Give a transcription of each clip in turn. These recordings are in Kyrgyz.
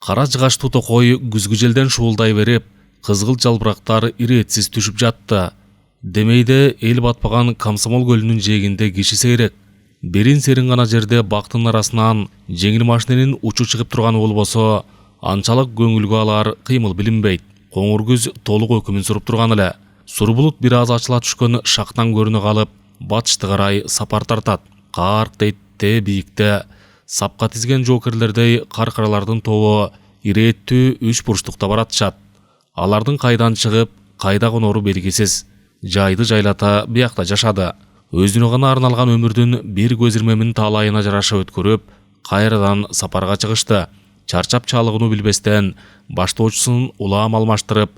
Кара жыгаштуу токой күзгү желден шуулдай берип, кызгыл жалбырактар иретсиз түшүп жатты. Демейде эл батпаган Комсомол көлүнүн жээгинде киши сейрек. Берин серин гана жерде бактын арасынан жеңил машиненин учу чыгып турганы болбосо, анчалык көңүлгө алар кыймыл билинбейт. Коңур күз толук өкүмүн суруп турган эле. Сур булут бир аз ачыла түшкөн шактан көрүнө калып, батышты карай сапар тартат. Карк дейт те бийикте сапка тизген жокерлердей каркаралардын тобу ирээттүү үч бурчтукта баратышат. Алардын кайдан чыгып, кайда конору белгисиз. Жайды жайлата биякта жашады. Өзүнө гана арналган өмүрдүн бир көзирмемин таалайына жараша өткөрүп, кайрадан сапарга чыгышты. Чарчап чалыгууну билбестен баштоочусун улам алмаштырып,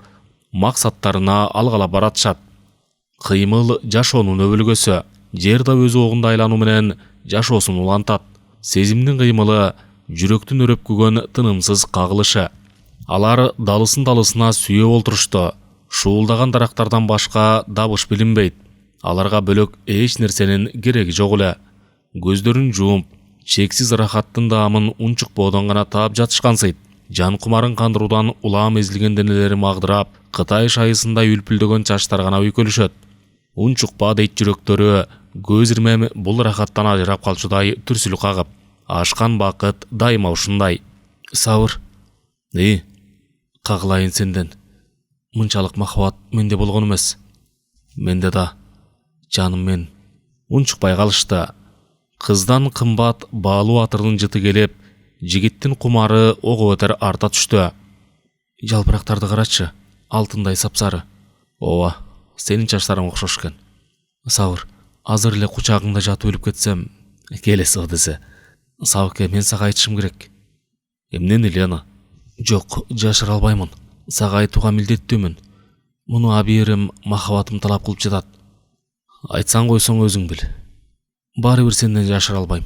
максаттарына алгала баратышат. Кыймыл жашоонун өбөлгөсү. Жер да өз огунда айлануу менен жашоосун улантат. Сезимдин кыймылы, жүрөктүн өрөпкүгөн тынымсыз кагылышы. Алар далысына сүйө олтурушту. Шуулдаган дарактардан башка дабыш билинбейт. Аларга бөлөк эч нерсенин кереги жок эле. Көздөрүн жумуп, чексиз рахаттын даамын унчукпоодон гана таап жатышкансыйт. Жан кумарын кандыруудан улам эзилген денелери магдырап, Кытай шайысындай үлпүлдөгөн чачтар гана үйкөлүшөт. Унчукпа дейт жүрөктөрү, көз ирмем бул рахаттан ажырап калчудай түрсүл кагып. Ашкан бакыт дайыма ушундай. Сабыр. Кагылайын сенден. Мынчалык махабат менде болгон эмес. Менде да. Жаным мен. Унчукпай калышты. Кыздан кымбат баалуу атырдын жыты келип, жигиттин кумары ого өтөр арта түштү. Жалбырактарды карачы, алтындай сапсары. Ооба, сенин чачтарың окшош экен. Сабыр, азыр эле кучагыңда жатып өлүп кетсем, келеси ыдысы. Сабыке, мен сага айтышым керек. Эмнени, Лена? Жок, жашыра албаймын. Сага айтууга милдеттүүмүн. Муну абийирим махабатым талап кылып жатат. Айтсаң койсоң өзүң бил. Баары бир сенден жашыра албайм.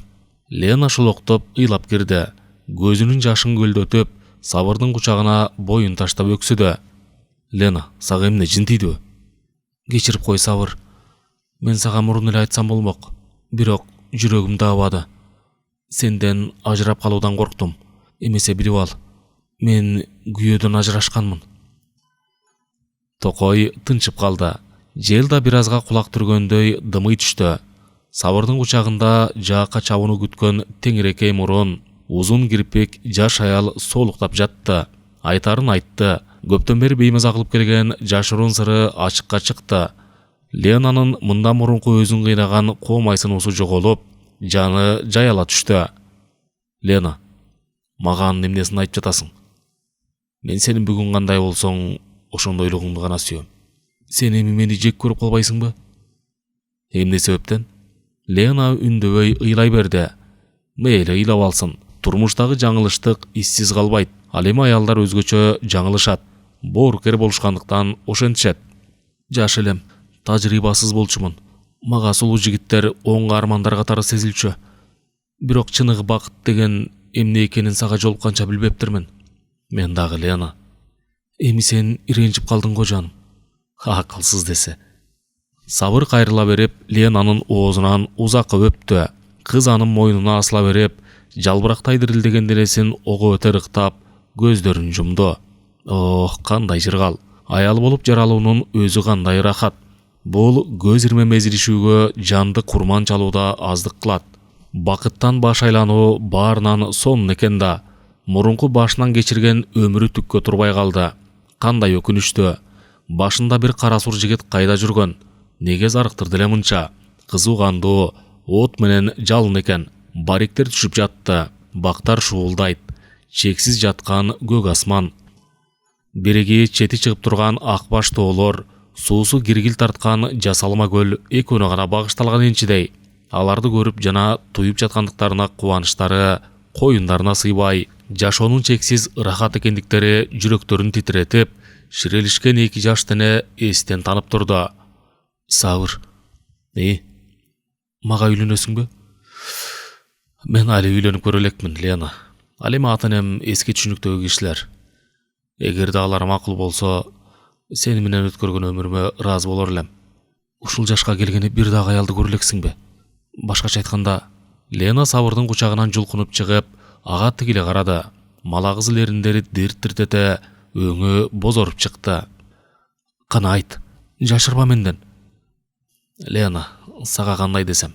Лена шулоктоп ыйлап кирди. Көзүнүн жашын көлдөтүп, Сабырдын кучагына боюн таштап өксүдү. Лена, сага эмне, жин тийдиби? Кечирип кой, Сабыр. Мен сага мурун эле айтсам болмок. Бирок жүрөгүм даабады. Сенден ажырап калуудан корктум. Эмесе билип ал. Мен күйөөдөн ажырашканмын. Токой тынчып калды. Жел да бир азга кулак түргөндөй дымый түштү. Сабырдын кучагында жаакка чабууну күткөн теңирекей мурун, узун кирпик жаш аял солуктап жатты. Айтарын айтты. Көптөн бери беймаза кылып келген жашыруун сыры ачыкка чыкты. Ленанын мындан мурунку өзүн кыйнаган коомайсынуусу жоголуп, жаны жаяла түштү. Лена, мага анын эмнесин айтып жатасың? Мен сенин бүгүн кандай болсоң, ошондойлугуңду гана сүйөм. Сен эми мени жек көрүп калбайсыңбы? Эмне себептен? Лена үндөбөй ыйлай берди. Мейли, ыйлап алсын. Турмуштагы жаңылыштык иссиз калбайт. Ал эми аялдар өзгөчө жаңылышат. Боорукер болушкандыктан ошентишет. Жаш элем, тажрыйбасыз болчумун. Мага сулуу жигиттер оң армандар катары сезилчү. Бирок чыныгы бакыт деген эмне экенин сага жолукканча билбептирмин. Мен дагы, Лена. Эми сен иренчип калдың го, жаным. Акылсыз десе. Сабыр кайрыла берип, Ленанын оозунан узакка өптү. Кыз анын мойнуна асыла берип, жалбырактай дирилдеген денесин ого өтө ырыктап, көздөрүн жумду. Ох, кандай жыргал. Аял болуп жаралуунун өзү кандай рахат. Бул көз ирмем эзилишүүгө жанды курман чалууда аздык кылат. Бакыттан баш айлануу баарынан сонун экен да. Мурунку башынан кечирген өмүрү түккө турбай калды. Кандай өкүнүчтүү. Башында бир кара сур жигит кайда жүргөн? Неге зарыктырды эле мынча? Кызуу кандуу, от менен жалын экен. Бариктер түшүп жатты. Бактар шуулдайт. Чексиз жаткан көк асман. Бириги чети чыгып турган ак баш тоолор, суусу киргил тарткан жасалма көл экөөнө гана багышталган энчидей. Аларды көрүп жана туюп жаткандыктарына кубанычтары коюндарына сыйбай, жашоонун чексиз ырахат экендиктери жүрөктөрүн титиретип, ширелишкен эки жаш дене эстен танып турду. Сабыр. Мага үйлөнөсүңбү? Мен али үйлөнүп көрө элекмин, Лена. Ал эми ата-энем эски түшүнүктөгү кишилер. Эгерде алар макул болсо, сени менен өткөргөн өмүрүмө ыраазы болор элем. Ушул жашка келгени бир дагы аялды көрө элексиңби? Башкача айтканда, Лена Сабырдын кучагынан жулкунуп чыгып, ага тигиле карады. малагыз лериндери дирттиртете өңі бозорып чыкты. Кана айт, жашырба менден. Лена, сага кандай десем?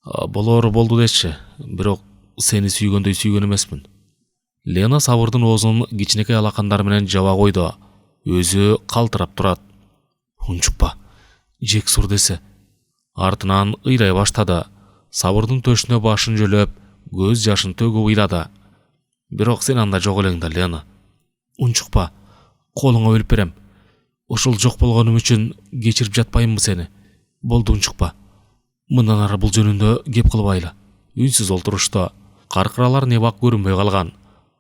Болор болду дешчи, бирок сени сүйгөндөй сүйгөн эмесмин. Лена Сабырдын оозун кичинекей алакандар менен жаба койду. Өзү калтырап турат. Унчукпа, жек сур десе. Артынан ыйрай баштады. Сабырдын төшүнө башын жөлөп, көз жашын төгүп ыйлады. Бирок сен анда жок элең да, Лена. Унчукпа, колуңа өлүп берем. Ошол жок болгонум үчүн кечирип жатпайынбы сени? Болду, унчукпа. Мындан ары бул жөнүндө кеп кылбайлы. Үнсүз олтурушту. Каркыралар небак көрүнбөй калган.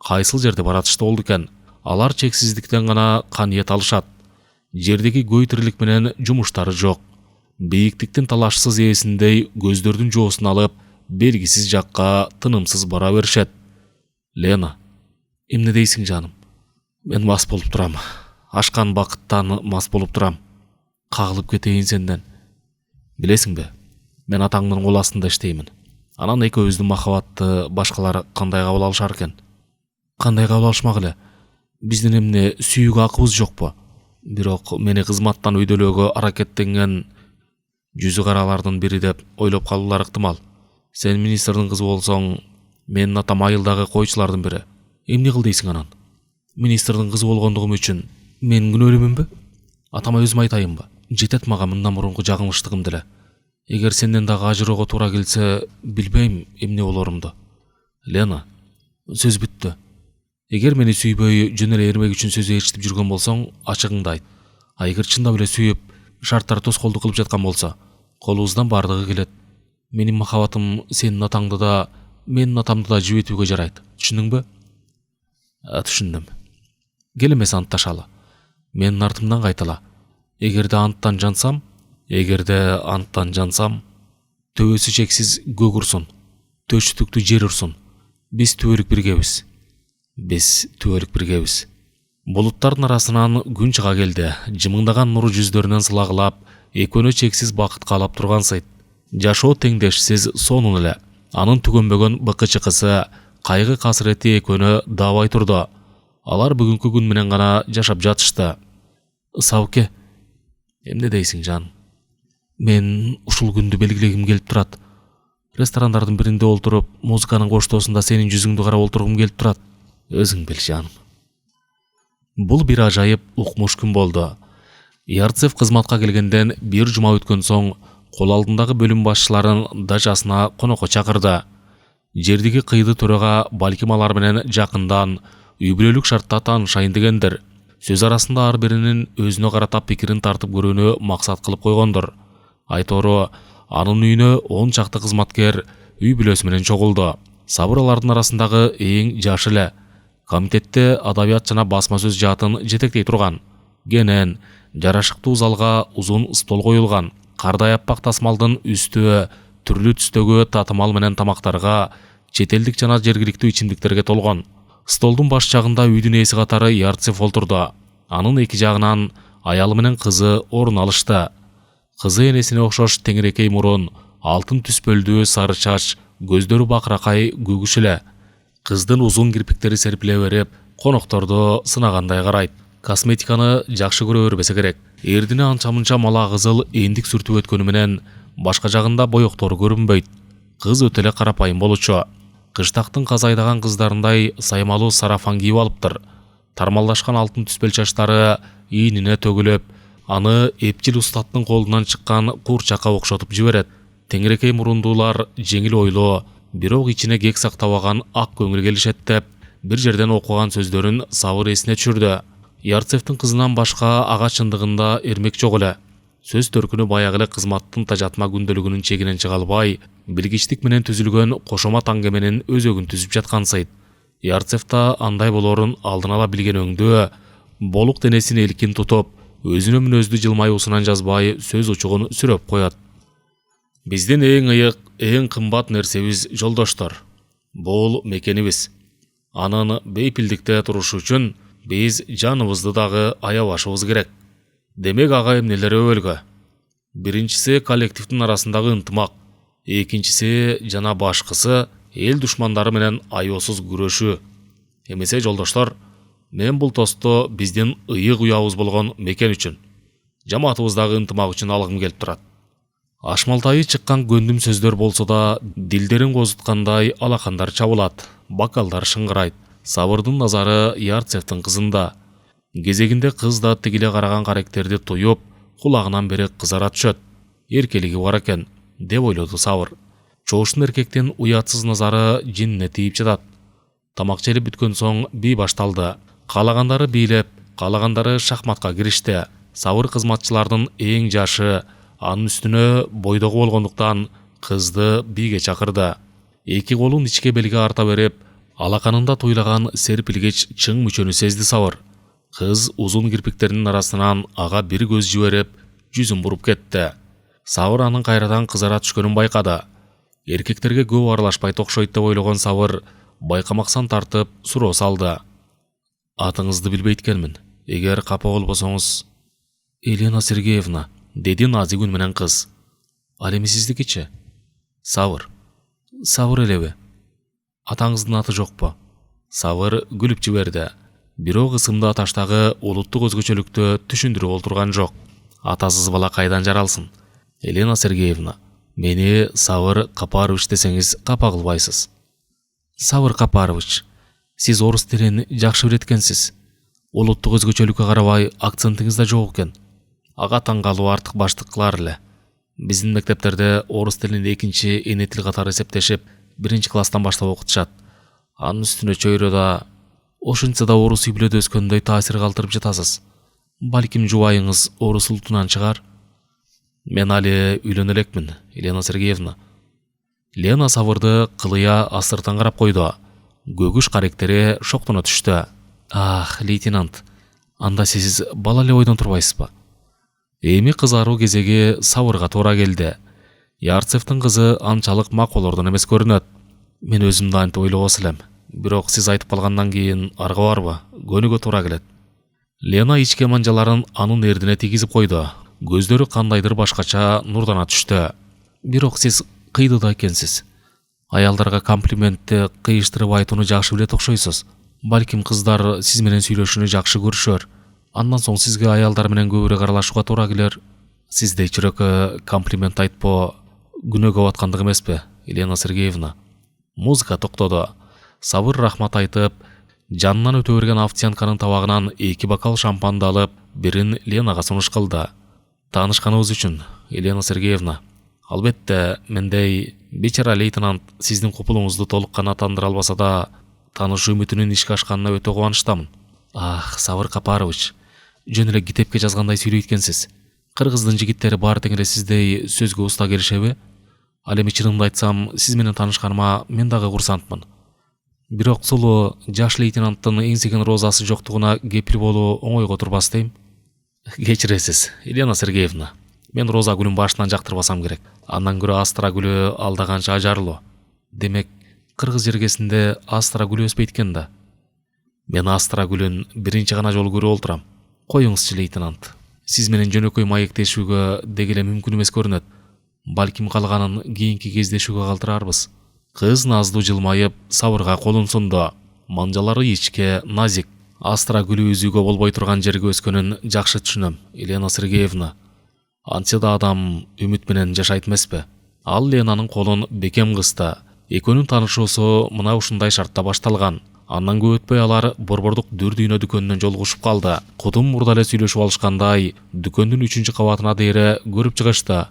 Кайсыл жерде баратышты болду экен. Алар чексиздиктен гана каныйет алышат. Жердеги көй тирилик менен жумуштары жок. Бийиктиктин талашсыз ээсиндей көздөрдүн жоосун алып, белгисиз жакка тынымсыз бара беришет. Лена, эмне дейсиң жаным? Мен мас болуп турам. Ашкан бакыттан мас болуп турам. Кагылып кетейин сенден. Билесиңби, мен атаңдын кол астында иштеймин. Анан экөөбүздүн махабатты башкалар кандай кабыл алышар экен? Кандай кабыл алышмак эле? Биздин эмне сүйүүгө акыбыз жокпу? Бирок мени кызматтан өйдөлөөгө аракеттенген жүзү каралардын бири деп ойлоп калуулар ыктымал. Сен министрдин кызы болсоң, менин атам айылдагы койчулардын бири. Эмне кыл дейсиң анан? Министрдин кызы болгондугум үчүн мен күнөөлүүмүнбү? Атама өзүм айтайынбы? Жетет мага мындан мурунку жагымыштыгым деле. Эгер сенден дагы ажыроого туура келсе, билбейм эмне болорумду. Лена, сөз бүттү. Эгер мени сүйбөй жөн эле эрмек үчүн сөз ээрчитип жүргөн болсоң, ачыгыңды айт. Эгер чындап эле сүйүп, шарттар тоскоолдук кылып жаткан болсо, колубуздан бардыгы келет. Менин махабатым сенин атаңды да, менин атамды да жибетүүгө жарайт. Түшүндүңбү? Түшүндүм. Кел эмес антташалы. Менин артымдан кайтала. Эгерде анттан жансам, төбөсү чексиз көк урсун, төшү түктүү жер урсун. Биз түбөлүк биргебиз. Булуттардын арасынан күн чыга келди. Жымыңдаган нуру жүздөрүнөн сылагылап, экөөнө чексиз бакыт каалап тургансайт. Жашоо теңдешсиз сонун эле. Анын түгөнбөгөн быкы-чыкысы, кайгы касырети экөөнө даабай турду. Алар бүгүнкү күн менен гана жашап жатышты. Сабыке, эмне дейсиң жан? Мен ушул күндү белгилегим келип турат. Ресторандардын биринде олтуруп, музыканын коштоосунда сенин жүзүңдү карап олтургум келип турат. Өзүң бил, жаным. Бул бир ажайып укмуш күн болду. Ярцев кызматка келгенден бир жума өткөн соң, кол алдындагы бөлүм башчыларын дачасына конокко чакырды. Жердеги кыйды төрага балким алар менен жакындан үй бүлөлүк шартта таанышайын дегендир. Сөз арасында ар биринин өзүнө карата пикирин тартып көрүүнү максат кылып койгондур. Айтору, анын үйүнө 10 чакты кызматкер үй бүлөсү менен чогулду. Сабыр алардын арасындагы эң жаш эле. Комитетте адабият жана басма сөз жаатын жетектей турган. Кенен, жарашыктуу залга узун стол коюлган. Кардай аппак тасмалдын үстү түрлүү түстөгү татымал менен тамактарга, чет элдик жана жергиликтүү ичимдиктерге толгон. Столдун баш жагында үйдүн ээси катары Ярцев олтурду. Анын эки жагынан аялы менен кызы орун алышты. Кызы энесине окшош теңирекей мурун, алтын түспөлдүү сары чач, көздөрү бакыракай күгүш эле. Кыздын узун кирпиктери серпиле берип, конокторду сынагандай карайт. Косметиканы жакшы көрө бербесе керек. Эрдине анча-мынча мала кызыл эндик сүртүп өткөнү менен башка жагында боектору көрүнбөйт. Кыз өтө эле карапайым болчу. Кыштактын каз айдаган кыздарындай саймалуу сарафан кийип алыптыр. Тармалдашкан алтын түспөл чачтары ийнине төгүлөп, аны эпчил устаттын колунан чыккан куурчакка окшотуп жиберет. Теңирекей мурундуулар жеңил ойлоо, бирок ичине кек сактабаган ак көңүл келишет деп, бир жерден окуган сөздөрүн Сабыр эсине түшүрдү. Ярцевдин кызынан башка ага чындыгында эрмек жок эле. Сөз төркүнү баягы эле кызматтын тажатма күндөлүгүнүн чегинен чыга албай, билгичтик менен түзүлгөн кошомат аңгеменин өзөгүн түзүп жаткансайт. Ярцев да андай болорун алдын ала билген өңдө, болук денесин элкин тутуп, өзүнүн мүнөздүү жылмаюусунан жазбай сөз учугун сүрөп коет. Биздин эң ыйык, эң кымбат нерсебиз жолдоштор. Бул мекенибиз. Анын бейпилдикте турушу үчүн биз жаныбызды дагы аябашыбыз керек. Демек ага эмнелер өбөлгө. Биринчиси коллективдин арасындагы ынтымак, экинчиси жана башкысы эл душмандары менен аеосуз күрөшүү. Эмесе жолдоштор, мен бул тосту биздин ыйык уябыз болгон мекен үчүн, жамаатыбыздагы ынтымак үчүн алгым келип турат. Ашмалтайы чыккан көндүм сөздөр болсо да, дилдерин козуткандай алакандар чабылат, бокалдар шыңгырайт. Сабырдын назары Ярцевдин кызында. Кезегинде кыз да тигиле караган каректерди туюп, кулагынан бери кызара түшөт. Эркелиги бар экен, деп ойлоду Сабыр. Чоуштун эркектин уятсыз назары жинине тийип жатат. Тамак желип бүткөн соң бий башталды. Каалагандары бийлеп, каалагандары шахматка киришти. Сабыр кызматчылардын эң жашы, анын үстүнө бойдогу болгондуктан кызды бийге чакырды. Эки колун ичке белге арта берип, алаканында туйлаган серпилгеч чың мүчөнү сезди Сабыр. Кыз узун кирпиктеринин арасынан ага бир көз жиберип, жүзүн буруп кетти. Сабыр анын кайрадан кызара түшкөнүн байкады. Эркектерге көп аралашпайт окшойт деп ойлогон Сабыр байкамаксан тартып суроо салды. Атыңызды билбейт экенмин. Эгер капа болбосоңуз... Елена Сергеевна, деди назик үн менен кыз. Ал эми сиздикичи? Сабыр. Сабыр элеби? Атаңыздын аты жокпу? Сабыр күлүп жиберди. Бирок ысымда таштагы улуттук өзгөчөлүктү түшүндүрүп олтурган жок. Атасыз бала кайдан жаралсын? Елена Сергеевна, мени Сабыр Капарович десеңиз капа кылбайсыз. Сабыр Капарович, сиз орус тилин жакшы билет экенсиз. Улуттук өзгөчөлүккө карабай акцентиңиз да жок экен. Ага таң калуу артык баштык кылар эле. Биздин мектептерде орус тилин экинчи эне тил катары эсептешип, биринчи класстан баштап окутушат. Анын үстүнө чөйрө да, ошентсе да орус үй бүлөдө өскөндөй таасир калтырып жатасыз. Балким жубайыңыз орус улутунан чыгар. Мен али үйлөнө элекмин, Елена Сергеевна. Лена Сабырды кылыя астыртан карап койду. Көгүш каректери шоктоно түштү. Ах, лейтенант, анда сиз бала эле ойдон турбайсызбы? Эми кызаруу кезеги Сабырга туура келди. Ярцевдин кызы анчалык макулордон эмес көрүнөт. Мен өзүм да антип ойлобос элем. Бирок сиз айтып калгандан кийин арга барбы? Көнүгө туура келет. Лена ичке манжаларын анын эрдине тийгизип койду. Көздөрү кандайдыр башкача нурдана түштү. Бирок сиз кыйдыда экенсиз. Аялдарга комплиментти кыйыштырып айтууну жакшы билет окшойсуз. Балким кыздар сиз менен сүйлөшүүнү жакшы көрүшөр. Андан соң сизге аялдар менен көбүрөөк аралашууга туура келер. Сиздей чүрөккө комплимент айтпоо күнөөгө баткандык эмеспи, Елена Сергеевна? Музыка токтоду. Сабыр рахмат айтып, жанынан өтө берген официантканын табагынан 2 бокал шампанды алып, бирин Ленага сунуш кылды. Таанышканыбыз үчүн, Елена Сергеевна. Албетте, мендей бечара лейтенант сиздин купулуңузду толук гана тандыра албаса да, таанышуу үмүтүнүн ишке ашканына өтө кубанычтамын. Ах, Сабыр Капарович, жөн эле китепке жазгандай сүйлөйт экенсиз. Кыргыздын жигиттери баары тең эле сиздей сөзгө уста келишеби? Ал эми чынымды айтсам, сиз менен таанышканыма мен дагы курсантмын. Бирок сулуу жаш лейтенанттын эңсеген розасы жоктугуна кепил болуу оңойго турбас дейм. Кечиресиз, Елена Сергеевна. Мен роза гүлүн башынан жактырбасам керек. Андан көрө астра гүлү алдаганча ажарлуу. Демек, кыргыз жергесинде астра гүлү өспөйт экен да. Мен астра гүлүн биринчи гана жолу көрүп олтурам. Коюңузчу, лейтенант. Сиз менен жөнөкөй маектешүүгө деги эле мүмкүн эмес көрүнөт. Балким калганын кийинки кездешүүгө калтырарбыз. Кыз наздуу жылмайып, Сабырга колун сунду. Манжалары ичке, назик. Астра гүлү үзүүгө болбой турган жерге өскөнүн жакшы түшүнөм, Елена Сергеевна. Антсе да адам үмүт менен жашайт эмеспи? Ал Ленанын колун бекем кысты. Экөөнүн таанышуусу мына ушундай шартта башталган. Андан көп өтпөй алар борбордук дүр дүйнө дүкөнүнөн жолугушуп калды. Кудум мурда эле сүйлөшүп алышкандай, дүкөндүн 3-чү кабатына дейре көрүп чыгышты.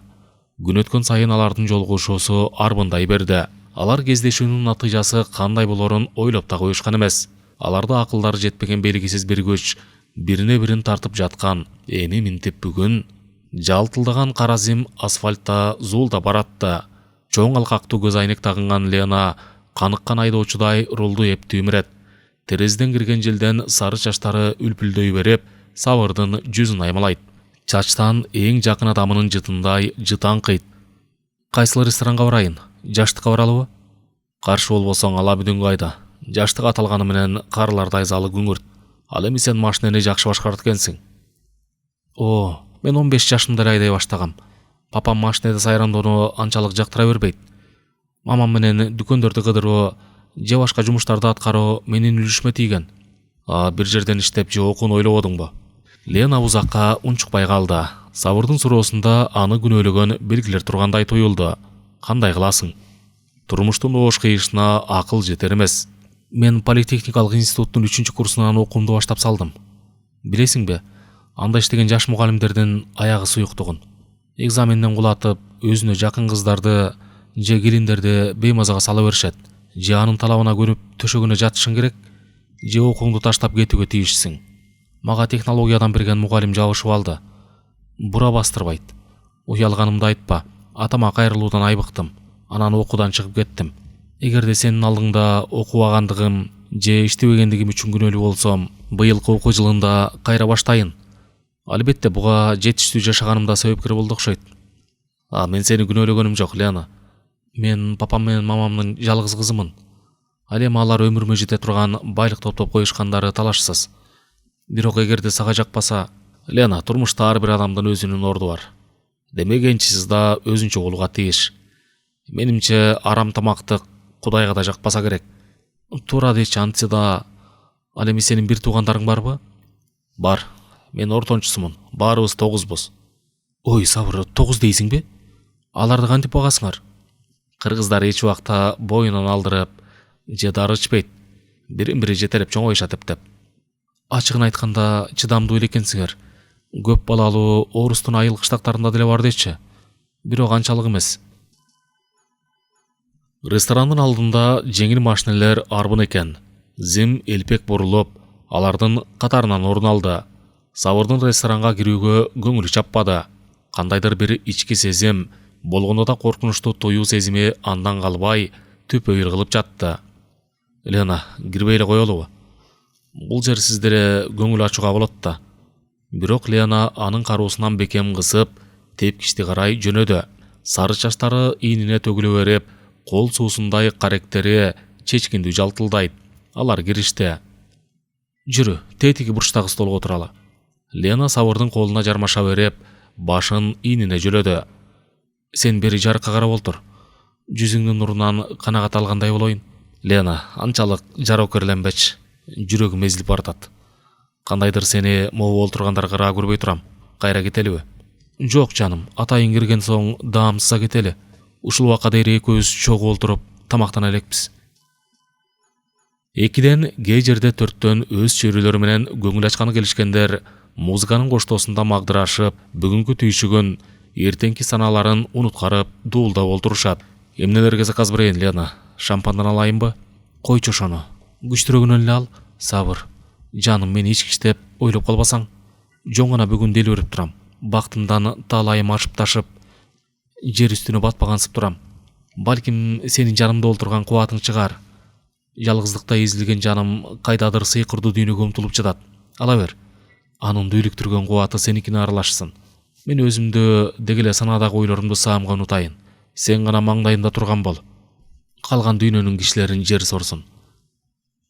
Күн өткөн сайын алардын жолугушуусу арбындай берди. Алар кездешүүнүн натыйжасы кандай болорун ойлоп да коюшкан эмес. Аларда акылдары жетпеген белгисиз бир күч бирине бирин тартып жаткан. Эми минтип бүгүн жалтылдаган каразим асфальтта зуулда баратты. Чоң алкактуу көз айнек тагынган Лена каныккан айдоочудай рулду эптүү имирет. Терезеден кирген желден сары чачтары үлпүлдөй берип, Сабырдын жүзүн аймалайт. Чачтан эң жакын адамынын жытындай жытаң кыйт. Кайсыл ресторанга барайын? Жаштыкка баралыбы? Каршы болбосоң ала бүдүнгө айда. Жаштык аталганы менен карлардай залы күңүрт. Ал эми сен машинени жакшы башкарат экенсиң. О, мен 15 жашымда эле айдай баштагам. Папам машинеде сайрандоону анчалык жактыра бербейт. Мамам менен дүкөндөрдү кыдыруу, же башка жумуштарды аткаруу менин үлүшүмө тийген. Бир жерден иштеп же окууну ойлободуңбу? Лена узакка унчукпай калды. Сабырдын суроосунда аны күнөөлөгөн белгилер тургандай туюлду. Кандай кыласың? Турмуштун оош кыйышына акыл жетер эмес. Мен политехникалык институттун 3 курсунан окуумду баштап салдым. Билесиңби, анда иштеген жаш мугалимдердин аягы суюктугун. Экзаменден кулатып, өзүнө жакын кыздарды же келиндерди беймазага сала беришет. Же анын талабына көнүп төшөгүнө жатышың керек, же окууңду таштап кетүүгө тийишсиң. Мага технологиядан берген мугалим жабышып алды. Бура бастырбайт. Уялганымды айтпа. Атама кайрылуудан айбыктым. Анан окуудан чыгып кеттим. Эгерде сенин алдыңда окубагандыгым же иштебегендигим үчүн күнөөлүү болсом, быйылкы окуу жылында кайра баштайын. Албетте буга жетиштүү жашаганымда себепкер болду окшойт. Мен сени күнөөлөгөнүм жок, Лена. Мен папам менен мамамдын жалгыз кызымын. Ал эми алар өмүрүмө жете турган байлык топтоп коюшкандары талашсыз. Бирок эгерде сага жакпаса, Лена, турмушта ар бир адамдын өзүнүн орду бар. Демек энчисиз да өзүнчө болууга тийиш. Менимче арам тамактык Кудайга да жакпаса керек. Туура дечи, антсе да. Ал эми сенин бир туугандарың барбы? Бар. Мен ортончусумун. Баарыбыз 9буз. Ой, Сабыр, 9 дейсиңби? Аларды кантип багасыңар? Кыргыздар эч убакта боюнан алдырып, же дары ичпейт. Бирин-бири жетелеп чоңоюшат эптеп. Ачыгын айтканда чыдамдуу эле экенсиңер. Көп балалуу орустун айыл кыштактарында деле бар дечи. Бирок анчалык эмес. Ресторандын алдында жеңил машинелер арбын экен. Зим элпек бурулуп, алардын катарынан орун алды. Сабырдын ресторанга кирүүгө көңүлү чаппады. Кандайдыр бир ички сезим, болгондо да коркунучтуу туюу сезими андан калбай төпөйүр кылып жатты. Лена, кирбей эле коелубу? Бул жер сиздере көңүл ачууга болот да. Бирок Лена анын кароосунан бекем кысып, тепкичти карай жөнөдү. Сары чачтары ийнине төгүлө берип, кол суусундай каректери чечкиндүү жалтылдайт. Алар киришти. Жүрү, тетиги бурчтагы столго отуралы. Лена Сабырдын колуна жармаша берип, башын ийнине жөлөдү. Сен бери жарыкка карап отур. Жүзүңдүн нурунан канагат алгандай болоюн. Лена, анчалык жарокерленбечи. Жүрөгүм эзилип бартат. Кандайдыр сени могу олтургандарга ыраа көрбөй турам. Кайра кетелиби? Жок жаным, атайын кирген соң даамсыза кетели. Ушул убакка дейин экөөбүз чогуу олтуруп тамактана элекпиз. 2ден кээ жерде 4төн өз чөйрөлөрү менен көңүл ачканы келишкендер музыканын коштоосунда магдырашып, бүгүнкү түйшүгүн, эртеңки санааларын унуткарып, дуулдап олтурушат. Эмнелерге заказ берейин, Лена? Шампандан алайынбы? Койчу ошону. Күчтүрөгүнөн эле ал. Сабыр. Жаным, мени ички иштеп ойлоп калбасаң. Жөн гана бүгүн дел берип турам. Бактымдан таалайым ашып ташып, жер үстүнө батпагансып турам. Балким сенин жанымда олтурган кубатың чыгар. Жалгыздыкта эзилген жаным кайдадыр сыйкырдуу дүйнөгө умтулуп жатат. Ала бер. Анын дүүлүктүргөн кубаты сеникине аралашсын. Мен өзүмдү дегеле санаадагы ойлорумду саамга унутайын. Сен гана маңдайымда турган бол. Калган дүйнөнүн кишилерин жер сорсун.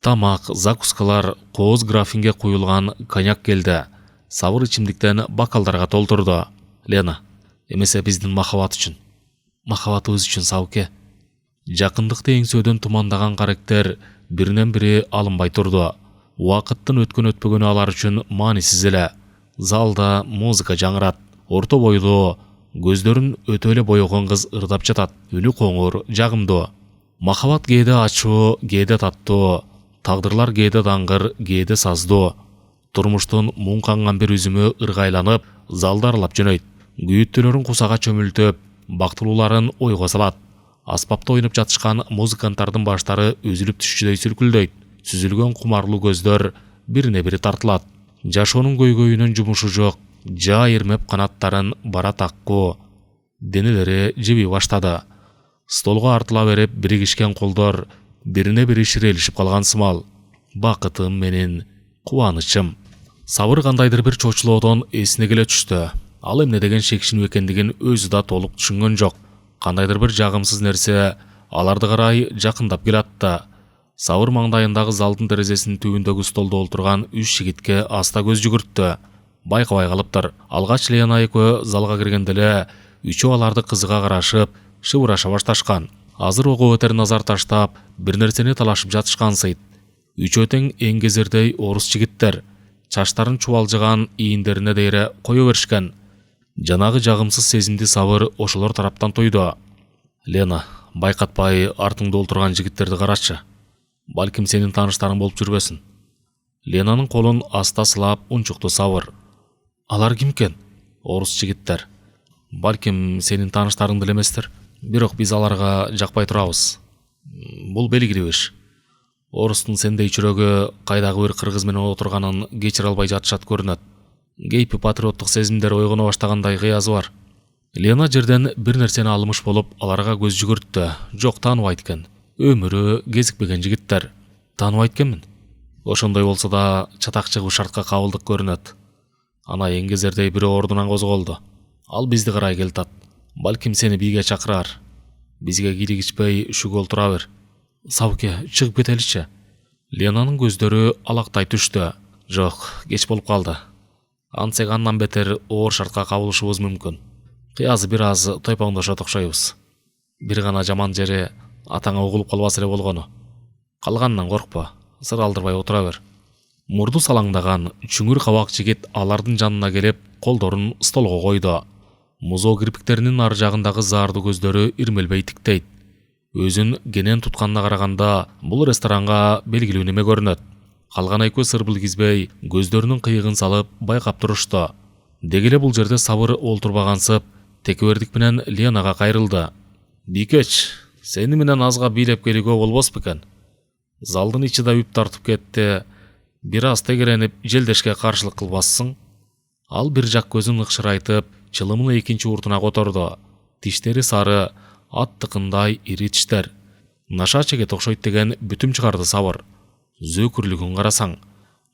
Тамак, закускалар, кооз графинге куюлган коньяк келди. Сабыр ичимдиктен бокалдарга толтурду. Лена, эмесе биздин махабат үчүн. Махабатыбыз үчүн, Сабыке. Жакындыкты эңсөөдөн тумандаган каректер биринен бири алынбай турду. Убакыттын өткөн өтпөгөнү алар үчүн маанисиз эле. Залда музыка жаңырат. Орто бойлуу, көздөрүн өтө эле боёгон кыз ырдап жатат. Үнү коңур, жагымдуу. Махабат кээде ачуу, кээде таттуу. Тагдырлар кээде даңгыр, кээде саздуу. Турмуштун муң канган бир үзүмү ыргайланып, залды аралап жөнөйт. Күйүттөлөрүн кусага чөмүлтөп, бактылууларын ойго салат. Аспапта ойноп жатышкан музыканттардын баштары үзүлүп түшчүдөй сүркүлдөйт. Сүзүлгөн кумарлуу көздөр бирине бири тартылат. Жашоонун көйгөйүнөн жумушу жок, жаа ирмеп канаттарын бара таккуу. Денелери жеби баштады. Столго артыла берип биригишкен колдор бирине бири ширелишип калган сымал. Бакытым менин, кубанычым. Сабыр кандайдыр бир чочулоодон эсине келе түштү. Ал эмне деген шекшинүү экендигин өзү да толук түшүнгөн жок. Кандайдыр бир жагымсыз нерсе аларды карай жакындап келатты. Сабыр маңдайындагы залдын терезесинин түбүндөгү столдо олтурган 3 жигитке аста көз жүгүрттү. Байкабай калыптыр. Алгач Лена экөө залга киргенде эле үчөө аларды кызыга карашып, шыбыраша башташкан. азыр ого өтер назар таштап бир нерсени талашып жатышкансыйт. Үчөө тең эңгезердей орус жигиттер чаштарын чубалжыган ийиндерине дейре кое беришкен. Жанагы жагымсыз сезимди Сабыр ошолор тараптан тойду. Лена, байкатпай артыңда олтурган жигиттерди карачы. Балким сенин тааныштарың болуп жүрбөсүн. Ленанын колун аста сылап унчукту Сабыр. Алар кимкен? Орус жигиттер. Балким сенин тааныштарың деле эместир. Бирок биз аларга жакпай турабыз. Бул белгилүү иш. Орустун сендей чүрөгү кайдагы бир кыргыз менен отурганын кечире албай жатышат көрүнөт. Кейпи патриоттук сезимдер ойгоно баштагандай кыязы бар. Лена жерден бир нерсени алымыш болуп аларга көз жүгүрттү. Жок, тааныбайт экен. Өмүрү кезикпеген жигиттер. Тааныбайт экенмин. Ошондой болсо да чатак чыгуу шартка кабылдык көрүнөт. Ана эңгезердей бири ордунан козголду. Ал бизди карай келтат. Балким сени бийге чакырар. Бизге кийлигишпей шүгө олтура бер. Сабыке, чыгып кетеличи. Ленанын көздөрү алактай түштү. Жок, кеч болуп калды. Антсек андан бетер оор шартка кабылышыбыз мүмкүн. Кыязы бир аз тойпоңдошот окшойбуз. Бир гана жаман жери атаңа угулуп калбас эле болгону. Калганынан коркпо, сыр алдырбай отура бер. Мурду салаңдаган чүңүр кабак жигит алардын жанына келип, колдорун столго койду. Музоо кирпиктеринин ар жагындагы заардуу көздөрү ирмелбей тиктейт. Өзүн кенен тутканына караганда бул ресторанга белгилүү неме көрүнөт. Калган экөө сыр билгизбей, көздөрүнүн кыйыгын салып байкап турушту. Дегеле бул жерде Сабыр олтурбагансып, текебердик менен Ленага кайрылды. Бикеч, сени менен азга бийлеп келүүгө болбос бекен. Залдын ичи да үп тартып кетти. Бир аз тегеренип, желдешке каршылык кылбассың. Ал бир жак көзүн ыкшырайтып, чылымын экинчи уртуна которду. Тиштери сары, ат тыкындай ири тиштер. Наша чегет окшойт деген бүтүм чыгарды Сабыр. Зөөкүрлүгүн карасаң,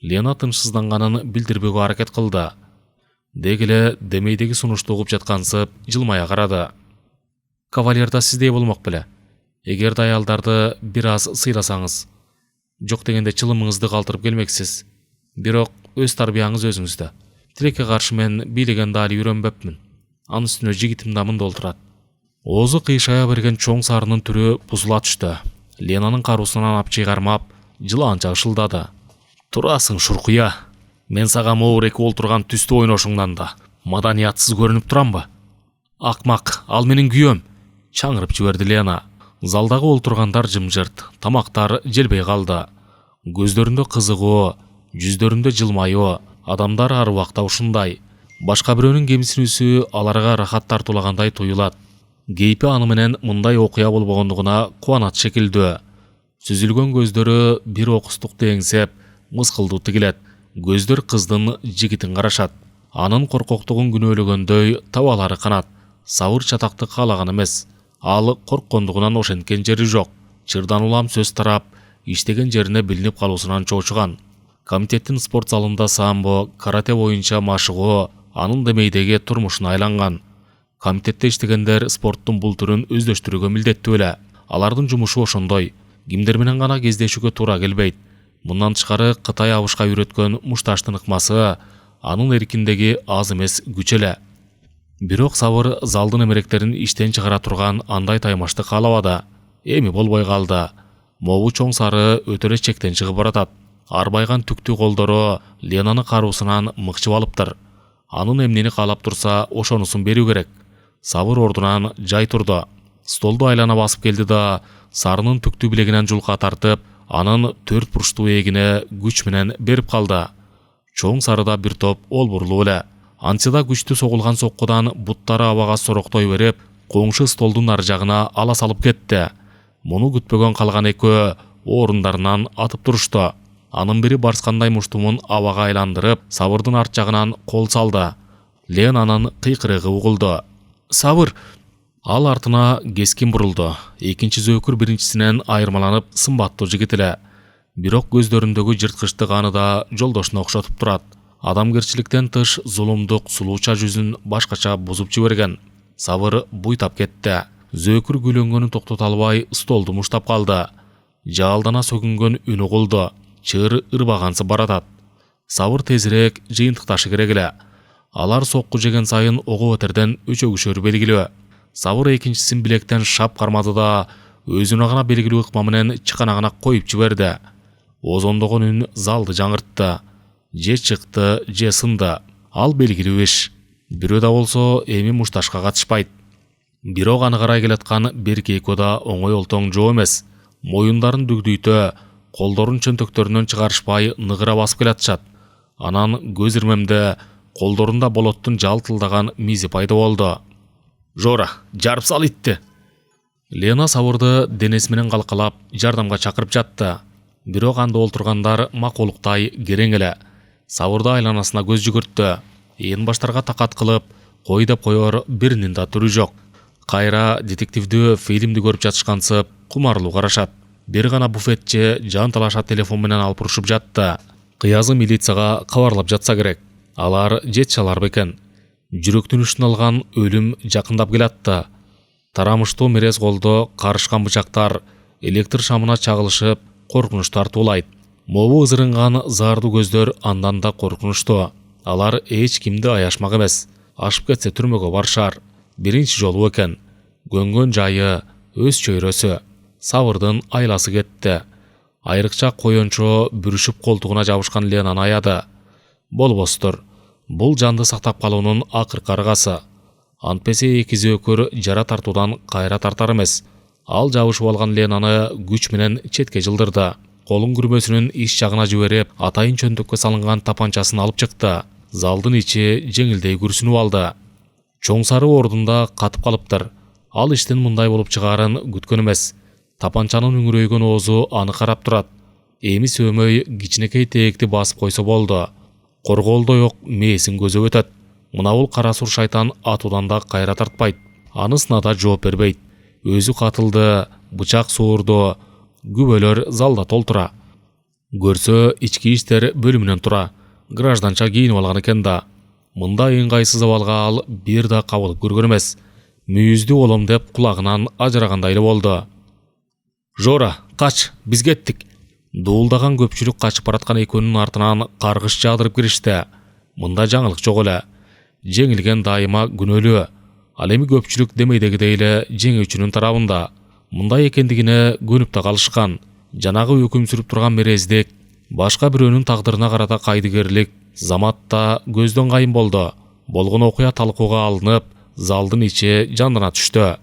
Лена тынчсызданганын билдирбөөгө аракет кылды. Дегеле демейдеги сунушту угуп жаткансып, жылмая карады. Кавалерда сиздей болмок беле. Эгерде аялдарды бир аз сыйласаңыз, жок дегенде чылымыңызды калтырып келмексиз. Бирок өз тарбияңыз өзүңүздө. Тилекке каршы мен бийлегенди али үйрөнбөпмүн. Анын үстүнө жигитим да мында олтурат. Оозу кыйшая берген чоң сарынын түрү бузула түштү. Ленанын каруусунан апчый кармап, жылаанча ышылдады. Турасың шуркуя. Мен сага моур эки олтурган түстү ойношуңдан да маданиятсыз көрүнүп турамбы? Акмак, ал менин күйөөм. Чаңырып жиберди Лена. Залдагы олтургандар жымжырт, тамактар желбей калды. Көздөрүндө кызыгуу, жүздөрүндө жылмайуу, адамдар ар убакта ушундай. Башка бирөөнүн кемсинүүсү аларга рахат тартуулагандай туюлат. Кейпи аны менен мындай окуя болбогондугуна кубанат шекилдүү. Сүзүлгөн көздөрү бир окустукту эңсеп, мыскылдуу тигилет. Көздөр кыздын жигитин карашат. Анын коркоктугун күнөөлөгөндөй табалары канат. Сабыр чатакты каалаган эмес. Ал корккондугунан ошенткен жери жок. Чырдан улам сөз тарап, иштеген жерине билинип калуусунан чоочуган. Комитеттин спорт залында самбо, карате боюнча машыгуу анын демейдеги турмушуна айланган. Комитетте иштегендер спорттун бул түрүн өздөштүрүүгө милдеттүү эле. Алардын жумушу ошондой. Кимдер менен гана кездешүүгө туура келбейт. Мындан тышкары Кытай абышка үйрөткөн мушташтын ыкмасы анын эркиндеги аз эмес күч эле. Бирок Сабыр залдын эмеректерин иштен чыгара турган андай таймашты каалабады. Эми болбой калды. Могу чоң сары өтөрө чектен чыгып баратат. Арбайган түктүү колдору Ленаны каруусунан мыкчып алыптыр. Анын эмнени каалап турса, ошонусун берүү керек. Сабыр ордунан жай турду. Столду айлана басып келди да, сарынын түктүү билегинен жулка тартып, анын төрт бурчтуу эгине күч менен берип калды. Чоң сарыда бир топ олбурлуу эле. Антыда күчтүү согулган соккудан буттары абага сороктой берип, коңшу столдун ар жагына ала салып кетти. Муну күтпөгөн калган экөө орундарынан атып турушту. Анын бири барскандай муштумун абага айландырып, Сабырдын арт жагынан кол салды. Ленанын кыйкырыгы угулду. Сабыр! Ал артына кескин бурулду. Экинчи зөөкүр биринчисинен айырмаланып сымбаттуу жигит эле. Бирок көздөрүндөгү жырткычтык аны да жолдошуна окшотуп турат. Адамгерчиликтен тыш зулумдук сулууча жүзүн башкача бузуп жиберген. Сабыр буйтап кетти. Зөөкүр күлөнгөнүн токтото албай столду муштап калды. Жаалдана сөгүнгөн үн угулду. Чыр ырбагансы баратат. Сабыр тезирээк жыйынтыкташы керек эле. Алар сокку жеген сайын ого өтерден өчөгүшөрү белгилүү. Сабыр экинчисин билектен шап кармады да, өзүнө гана белгилүү ыкма менен чыканагына коюп жиберди. Озондогон үн залды жаңыртты. Же чыкты, же сынды. Ал белгилүү иш. Бирөө да болсо эми мушташка катышпайт. Бирок аны карай келаткан Беркейко да оңой олтоң жоо эмес. Моюндарын дүгдүйтө, колдорун чөнтөктөрүнөн чыгарышпай ныгыра басып келатышат. Анан көз ирмемде колдорунда болоттун жалтылдаган мизи пайда болду. Жора, жарып сал итти. Лена Савырды денеси менен калкалап, жардамга чакырып жатты. Бирок анда олтургандар макулуктай керең эле. Савырды айланасына көз жүгүрттү. Ээн баштарга такат кылып, кой деп коер биринин да түрү жок. Кайра детективдүү фильмди көрүп жатышкансып, кумарлуу карашат. Бир гана буфетчи жан талаша телефон менен алпурушуп жатты. Кыязы милицияга кабарлап жатса керек. Алар жете алар бекен. Жүрөктүн үчүн алган өлүм жакындап келатты. Тарамыштуу мерез колдо карышкан бычактар электр шамына чагылышып, коркунуч тартуулайт. Мобу ызырынган заардуу көздөр андан да коркунучтуу. Алар эч кимди аяшмак эмес. Ашып кетсе түрмөгө барышар. Биринчи жолу экен. Көнгөн жайы өз чөйрөсү. Савырдын айласы кетти. Айрыкча коёнчо бүрүшүп колтугуна жабышкан Ленаны аяды. Болбостур. Бул жанды сактап калуунун акыркы аргасы. Антпесе экизи өкөр жара тартуудан кайра тартар эмес. Ал жабышып алган Ленаны күч менен четке жылдырды. Колун күрмөсүнүн иш жагына жиберип, атайын чөнтөккө салынган тапанчасын алып чыкты. Залдын ичи жеңилдей күрсүнүп алды. Чоң сары ордунда катып калыптыр. Ал иштин мындай болуп чыгаарын күткөн эмес. Тапанчанын үңүрөйгөн оозу аны карап турат. Эми сөөмөй кичинекей тээкти басып койсо болду. Корголдой ок мээсин көзөп өтөт. Мына бул кара сур шайтан атуудан да кайра тартпайт. Анысына да жооп бербейт. Өзү катылды, бычак суурду, күбөлөр залда толтура. Көрсө ички иштер бөлүмүнөн тура. Гражданча кийинип алган экен да. Мындай ыңгайсыз абалга ал бир да кабылып көргөн эмес. Мүйүздү олом деп кулагынан ажырагандай эле болду. Жора, кач, биз кеттик. Дуулдаган көпчүлүк качып бараткан экөөнүн артынан каргыш жаадырып киришти. Мында жаңылык жок эле. Жеңилген дайыма күнөөлүү. Ал эми көпчүлүк демейдегидей эле жеңүүчүнүн тарабында. Мындай экендигине көнүп да калышкан. Жанагы өкүм сүрүп турган мерездик, башка бирөөнүн тагдырына карата кайдыгерлик заматта көздөн кайын болду. Болгон окуя талкууга алынып, залдын ичи жандана түштү.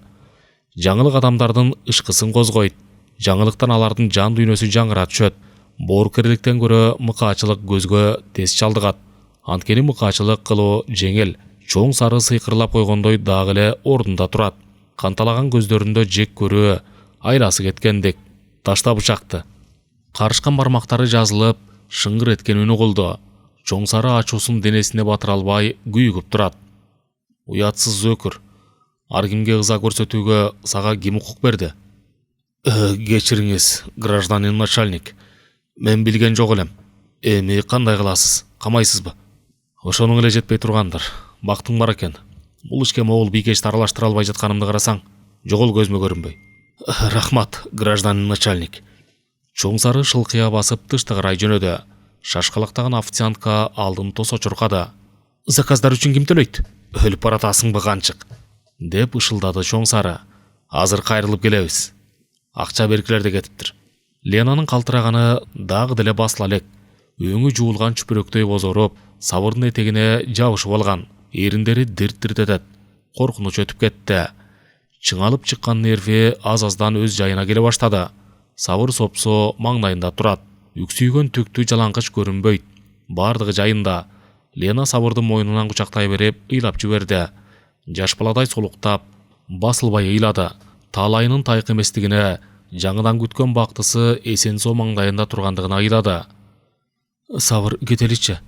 Жаңылык адамдардын ышкысын козгойт. Жаңылыктан алардын жан дүйнөсү жаңыра түшөт. Боорукерликтен көрө мыкаачылык көзгө тез чалдыгат. Анткени мыкаачылык кылуу жеңил. Чоң сары сыйкырлап койгондой дагы эле ордунда турат. Канталаган көздөрүндө жек көрүү, айласы кеткендик. Ташта бычакты. Карышкан бармактары жазылып, шыңгыр эткен үнү кулду. Чоң сары ачуусун денесине батыра албай күйүгүп турат. Уятсыз өкүр. Ар кимге ыза көрсөтүүгө сага ким укук берди? Кечириңиз, гражданин начальник. Мен билген жок элем. Эми кандай кыласыз? Камайсызбы? Ошонун эле жетпей тургандыр. Бактың бар экен. Бул ишке могул бийкечти аралаштыра албай жатканымды карасаң, жогол көзмө көрүнбөй. Рахмат, гражданин начальник. Чоң сары шылкыя басып тышты карай жөнөдү. Шашкалактаган официантка алдын тосо чуркады. Заказдар үчүн ким төлөйт? Өлүп баратасыңбы канчык? Деп ышылдады чоң сары. Азыр кайрылып келебиз. Акча беркилер де кетиптир. Ленанын калтыраганы дагы деле басыла элек. Өңү жуулган чүпүрөктөй бозоруп, Савырдын этегине жабышып алган. Эриндери дирт-дирт этет. Коркунуч өтүп кетти. Чыңалып чыккан нерви аз-аздан өз жайына келе баштады. Савыр сопсо маңдайында турат. Үксүйгөн түктүү жалаңкыч көрүнбөйт. Бардыгы жайында. Лена Савырдын мойнунан кучактай берип ыйлап жиберди. Жаш баладай солуктап, басылбай ыйлады. Таалайынын тайкы эместигине, жаңыдан күткөн бактысы эсен соо маңдайында тургандыгына ыйлады. Савыр кетеличи.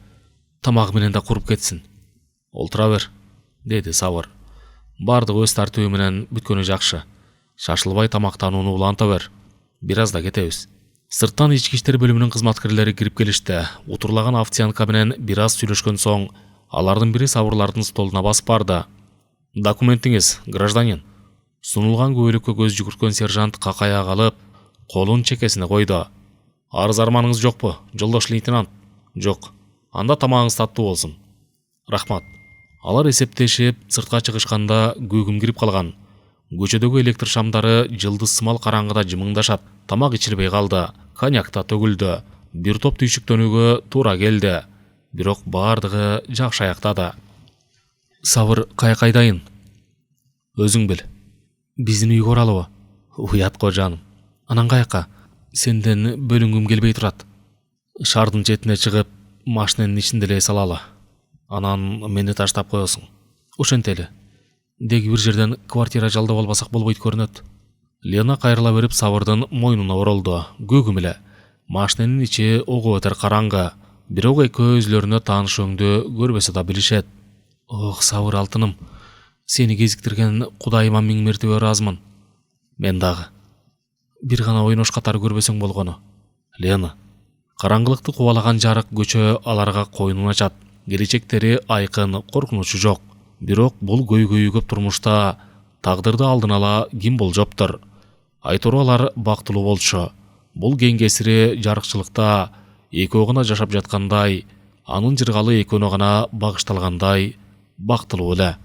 Тамагы менен да куруп кетсин. Олтура бер, деди Савыр. Бардыгы өз тартыбы менен бүткөнү жакшы. Шашылбай тамактанууну уланта бер. Бир аз да кетебиз. Сырттан ички иштер бөлүмүнүн кызматкерлери кирип келишти. Утурлаган официантка менен бир аз сүйлөшкөн соң, алардын бири Савырлардын столуна басып барды. Документиңиз, гражданин. Сунулган көбөлүккө көз жүгүрткөн сержант какая калып, колун чекесине койду. Арыз арманыңыз жокпу, жолдош лейтенант? Жок. Анда тамагыңыз таттуу болсун. Рахмат. Алар эсептешип, сыртка чыгышканда көгүм кирип калган. Көчөдөгү электр шамдары жылдыз сымал караңгыда жымыңдашат. Тамак ичилбей калды. Коньяк та төгүлдү. Бир топ түйшүктөнүүгө туура келди. Бирок бардыгы жакшы аяктады. Сабыр кайдайын? Өзүң бил. Биздин үйгө оралыбы? Уят го жаным. Анан каяка? Сенден бөлүнгүм келбей турат. Шардын четине чыгып, машинанын ичинде эле салалы. Анан мени таштап коесуң. Ошентели. Деги бир жерден квартира жалдап албасак болбойт көрүнөт. Лена кайрыла берип Сабырдын мойнуна оролду. Көгүм эле. Машинанын ичи ого өтөр караңгы. Бирок экөө өзлөрүнө тааныш өңдү көрбөсө да билишет. Ох, Сабыр алтыным. Сени кезиктирген Кудайыма миң мертебе ыраазымын. Мен дагы. Бир гана ойнош катары көрбөсөң болгону. Лена. Караңгылыкты кубалаган жарык көчө аларга койнун ачат. Келечектери айкын, коркунучу жок. Бирок бул көйгөйү көп турмушта тагдырды алдын ала ким болжоптур. Айтору алар бактылуу болчу. Бул кең кесири жарыкчылыкта экөө гана жашап жаткандай, анын жыргалы экөөнө гана багышталгандай бактылуу эле.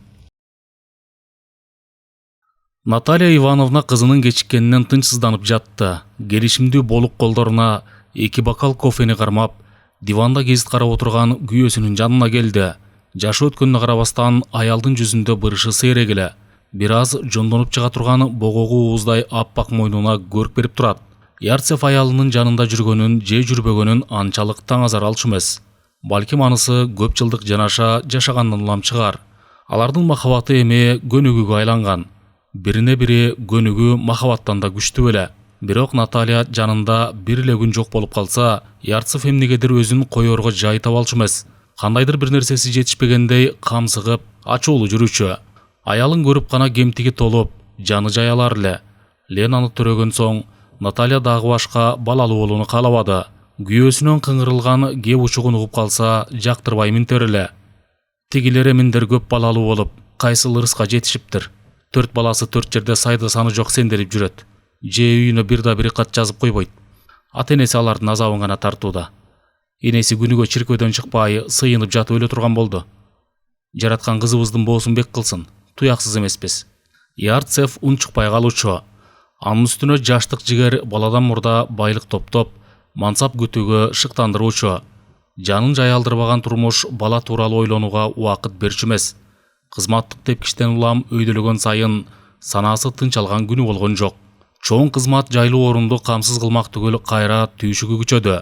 Наталья Ивановна кызынын кечиккенинен тынчсызданып жатты. Келишимдүү болук колдоруна 2 бокал кофени кармап, диванда гезит карап отурган күйөөсүнүн жанына келди. Жашы өткөнүнө карабастан аялдын жүзүндө бырышы сейрек эле. Бир аз жондонуп чыга турган богогу ууздай аппак мойнуна көрк берип турат. Ярцев аялынын жанында жүргөнүн же жүрбөгөнүн анчалык таңазар алчу эмес. Балким анысы көп жылдык жанаша жашагандан улам чыгар. Алардын махабаты эми көнүгүүгө айланган. Бирине бири көнүгүү махабаттан да күчтүү эле. Бирок Наталья жанында бир эле күн жок болуп калса, Ярцев эмнегедир өзүн коерго жай таба алчу эмес. Кандайдыр бир нерсеси жетишпегендей камсыгып, ачуулуу жүрүүчү. Аялын көрүп гана кемтиги толуп, жаны жаялар эле. Ленаны төрөгөн соң Наталья дагы башка балалуу болууну каалабады. Күйөөсүнөн кыңырылган кеп учугун угуп калса, жактырбай минтер эле. Тигилер эминдер көп балалуу болуп, кайсыл ырыска жетишиптир. 4 баласы 4 жерде сайда саны жок сенделип жүрөт. Же үйүнө бир да бир кат жазып койбойт. Ата-энеси алардын азабын гана тартууда. Энеси күнүгө чиркөөдөн чыкпай, сыйынып жатып өлө турган болду. Жараткан кызыбыздын боосун бек кылсын, туяксыз эмеспиз. Ярцев унчукпай калуучу. Анын үстүнө жаштык жигер баладан мурда байлык топтоп, мансап күтүүгө шыктандыруучу. Жанын жаялдырбаган турмуш бала тууралуу ойлонууга убакыт берчү эмес. Кызматтык тепкичтен улам өйдөлөгөн сайын санаасы тынчалган күнү болгон жок. Чоң кызмат жайлуу орунду камсыз кылмак түгөл кайра түйшүгү күчөдү.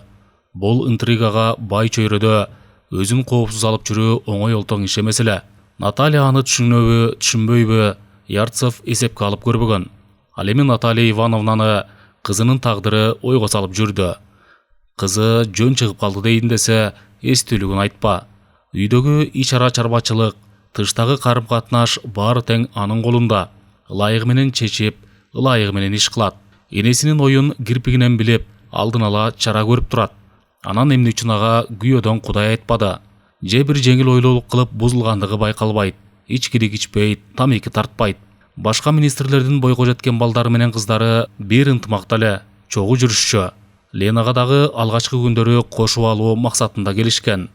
Бул интригага бай чөйрөдө өзүн коопсуз алып жүрүү оңой олтоң иш эмес эле. Наталья аны түшүнөбү, түшүнбөйбү, Ярцев эсепке алып көрбөгөн. Ал эми Наталья Ивановнаны кызынын тагдыры ойго салып жүрдү. Кызы жөн чыгып калды дейин десе, эстүүлүгүн айтпа. Үйдөгү ич-ара чарбачылык, тыштагы карым-катнаш баары тең анын колунда. Ылайыгы менен чечип, ылайыгы менен иш кылат. Энесинин оюн кирпигинен билип, алдын ала чара көрүп турат. Анан эмне үчүн ага күйөөдөн Кудай айтпады? Же бир жеңил ойлуулук кылып бузулгандыгы байкалбайт. Ичкирик ичпейт, тамеки тартпайт. Башка министрлердин бойго жеткен балдары менен кыздары бир ынтымакта эле чогуу жүрүшчү. Ленага дагы алгачкы күндөрү кошуп алуу максатында келишкен.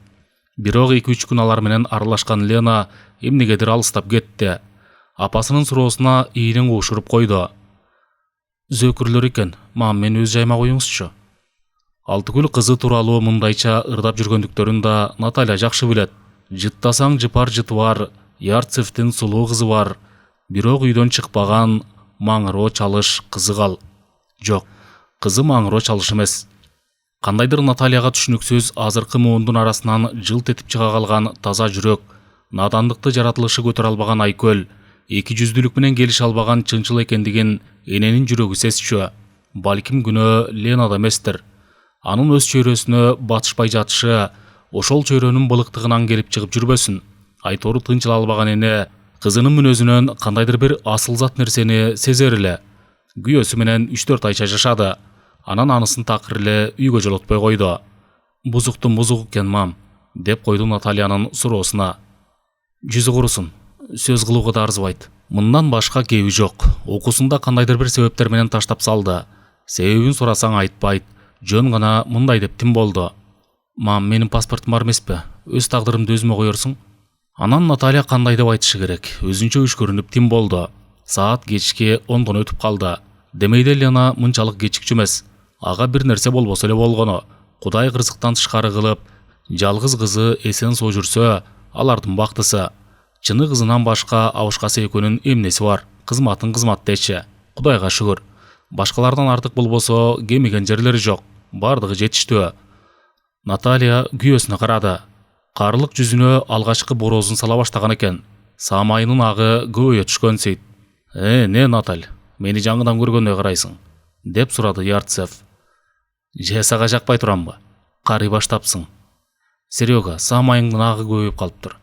Бирок 2-3 күн алар менен аралашкан Лена эмнегедир алыстап кетти. Апасынын суроосуна ийинин уушуруп койду. Зөкүрлөр экен, мени өз жайыма коюңузчу. Алтыгүл кызы тууралуу мындайча ырдап жүргөндүктөрүн да Наталья жакшы билет. Жыттасаң жыпар жыты бар, Ярцевдин сулуу кызы бар. Бирок үйдөн чыкпаган, маңыроо чалыш кызы кал. Жок, кызы маңыроо чалыш эмес. Кандайдыр Натальяга түшүнүксүз азыркы муундун арасынан жылт этип чыга калган таза жүрөк, надандыкты жаратылышы көтөрө албаган айкөл, эки жүздүүлүк менен келише албаган чынчыл экендигин эненин жүрөгү сезчү. Балким күнөө Ленада эместир. Анын өз чөйрөсүнө батышпай жатышы ошол чөйрөнүн былыктыгынан келип чыгып жүрбөсүн. Айтору тынчыла албаган эне кызынын мүнөзүнөн кандайдыр бир асыл зат нерсени сезер эле. Күйөөсү менен 3-4 айча жашады. Анан анысын такыр эле үйгө жолотпой койду. Бузуктун бузук экен мам, деп койду Натальянын суроосуна. Жүзү курусун, сөз кылууга да арзыбайт. Мындан башка кеби жок. Окуусунда кандайдыр бир себептер менен таштап салды. Себебин сурасаң айтпайт. Жөн гана мындай деп тим болду. Мам, менин паспортум бар эмеспи? Өз тагдырымды өзүмө коерсуң? Анан Наталья кандай деп айтышы керек? Өзүнчө үшкөрүнүп тим болду. Саат кечке 10 өтүп калды. Демейде Лена мынчалык кечикчү эмес. Ага бир нерсе болбосо эле болгону. Кудай кырсыктан тышкары кылып, жалгыз кызы эсен соо жүрсө, алардын бактысы. Чыны кызынан башка абышкасы экөөнүн эмнеси бар? Кызматын кызмат дечи. Кудайга шүгүр. Башкалардан артык болбосо кемиген жерлери жок. Бардыгы жетиштүү. Наталья күйөөсүнө карады. Карылык жүзүнө алгачкы борозун сала баштаган экен. Самайынын агы көбөйө түшкөн сейт. Не Наталь, мени жаңыдан көргөндөй карайсың? Деп сурады Ярцев. Же сага жакпай турамбы? Карый баштапсың. Серега, самайыңдын агы көбөйүп калыптыр.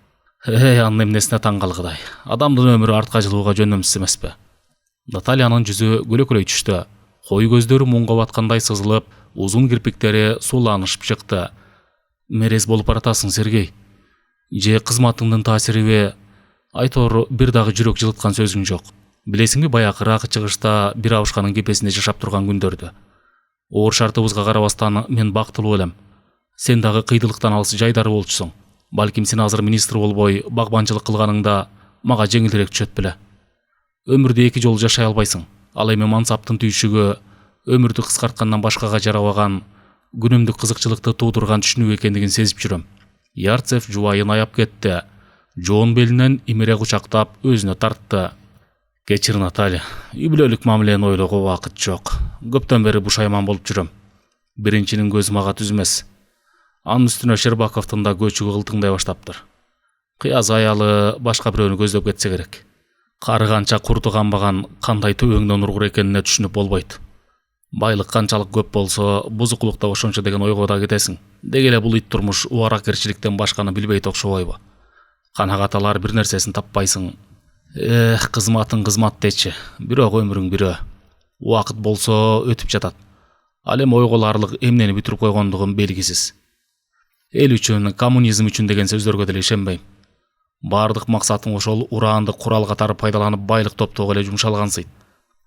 Анын эмнесине таң калгыдай. Адамдын өмүрү артка жылууга жөнөмсүз эмеспи? Натальянын жүзү көлөкөлөй түштү. Кой көздөрү муңга баткандай сызылып, узун кирпиктери сууланышып чыкты. Мерез болуп баратасың, Сергей. Же кызматыңдын таасириби? Айтор бир дагы жүрөк жылыткан сөзүң жок. Билесиңби, баякыраак чыгышта бир абышканын кепесинде жашап турган күндөрдү. Оор шартыбызга карабастан мен бактылуу элем. Сен дагы кыйдылыктан алыс жайдары болчусуң. Балким сен азыр министр болбой, багбанчылык кылганыңда мага жеңилирээк түшөт беле. Өмүрдө эки жолу жашай албайсың. Ал эми мансаптын түйшүгү өмүрдү кыскарткандан башкага жарабаган, күнүмдүк кызыкчылыкты туудурган түшүнүү экендигин сезип жүрөм. Ярцев жубайын аяп кетти. Жоон белинен имере кучактап өзүнө тартты. Кечир, Наталья, үй бүлөлүк мамилени ойлоого убакыт жок. Көптөн бери бушайман болуп жүрөм. Биринчинин көзү мага түз эмес. Анын үстүнө Шербаковдун да көчүгү кылтыңдай баштаптыр. Кыяз аялы башка бирөөнү көздөп кетсе керек. Кары канча курду канбаган кандай төбөңдөн ургур экенине түшүнүп болбойт. Байлык канчалык көп болсо, бузукулук да ошончо деген ойго да кетесиң. Деги эле бул ит турмуш убаракерчиликтен башканы билбейт окшобойбу? Канагат алар бир нерсесин таппайсың. Кызматын кызмат дечи. Бирок өмүрүң бирөө. Убакыт болсо өтүп жатат. Ал эми ойголарлык эмнени бүтүрүп койгондугум белгисиз. Эл үчүн, коммунизм үчүн деген сөздөргө деле ишенбейм. Бардык максатың ошол ураанды курал катары пайдаланып байлык топтоого эле жумшалгансыйт.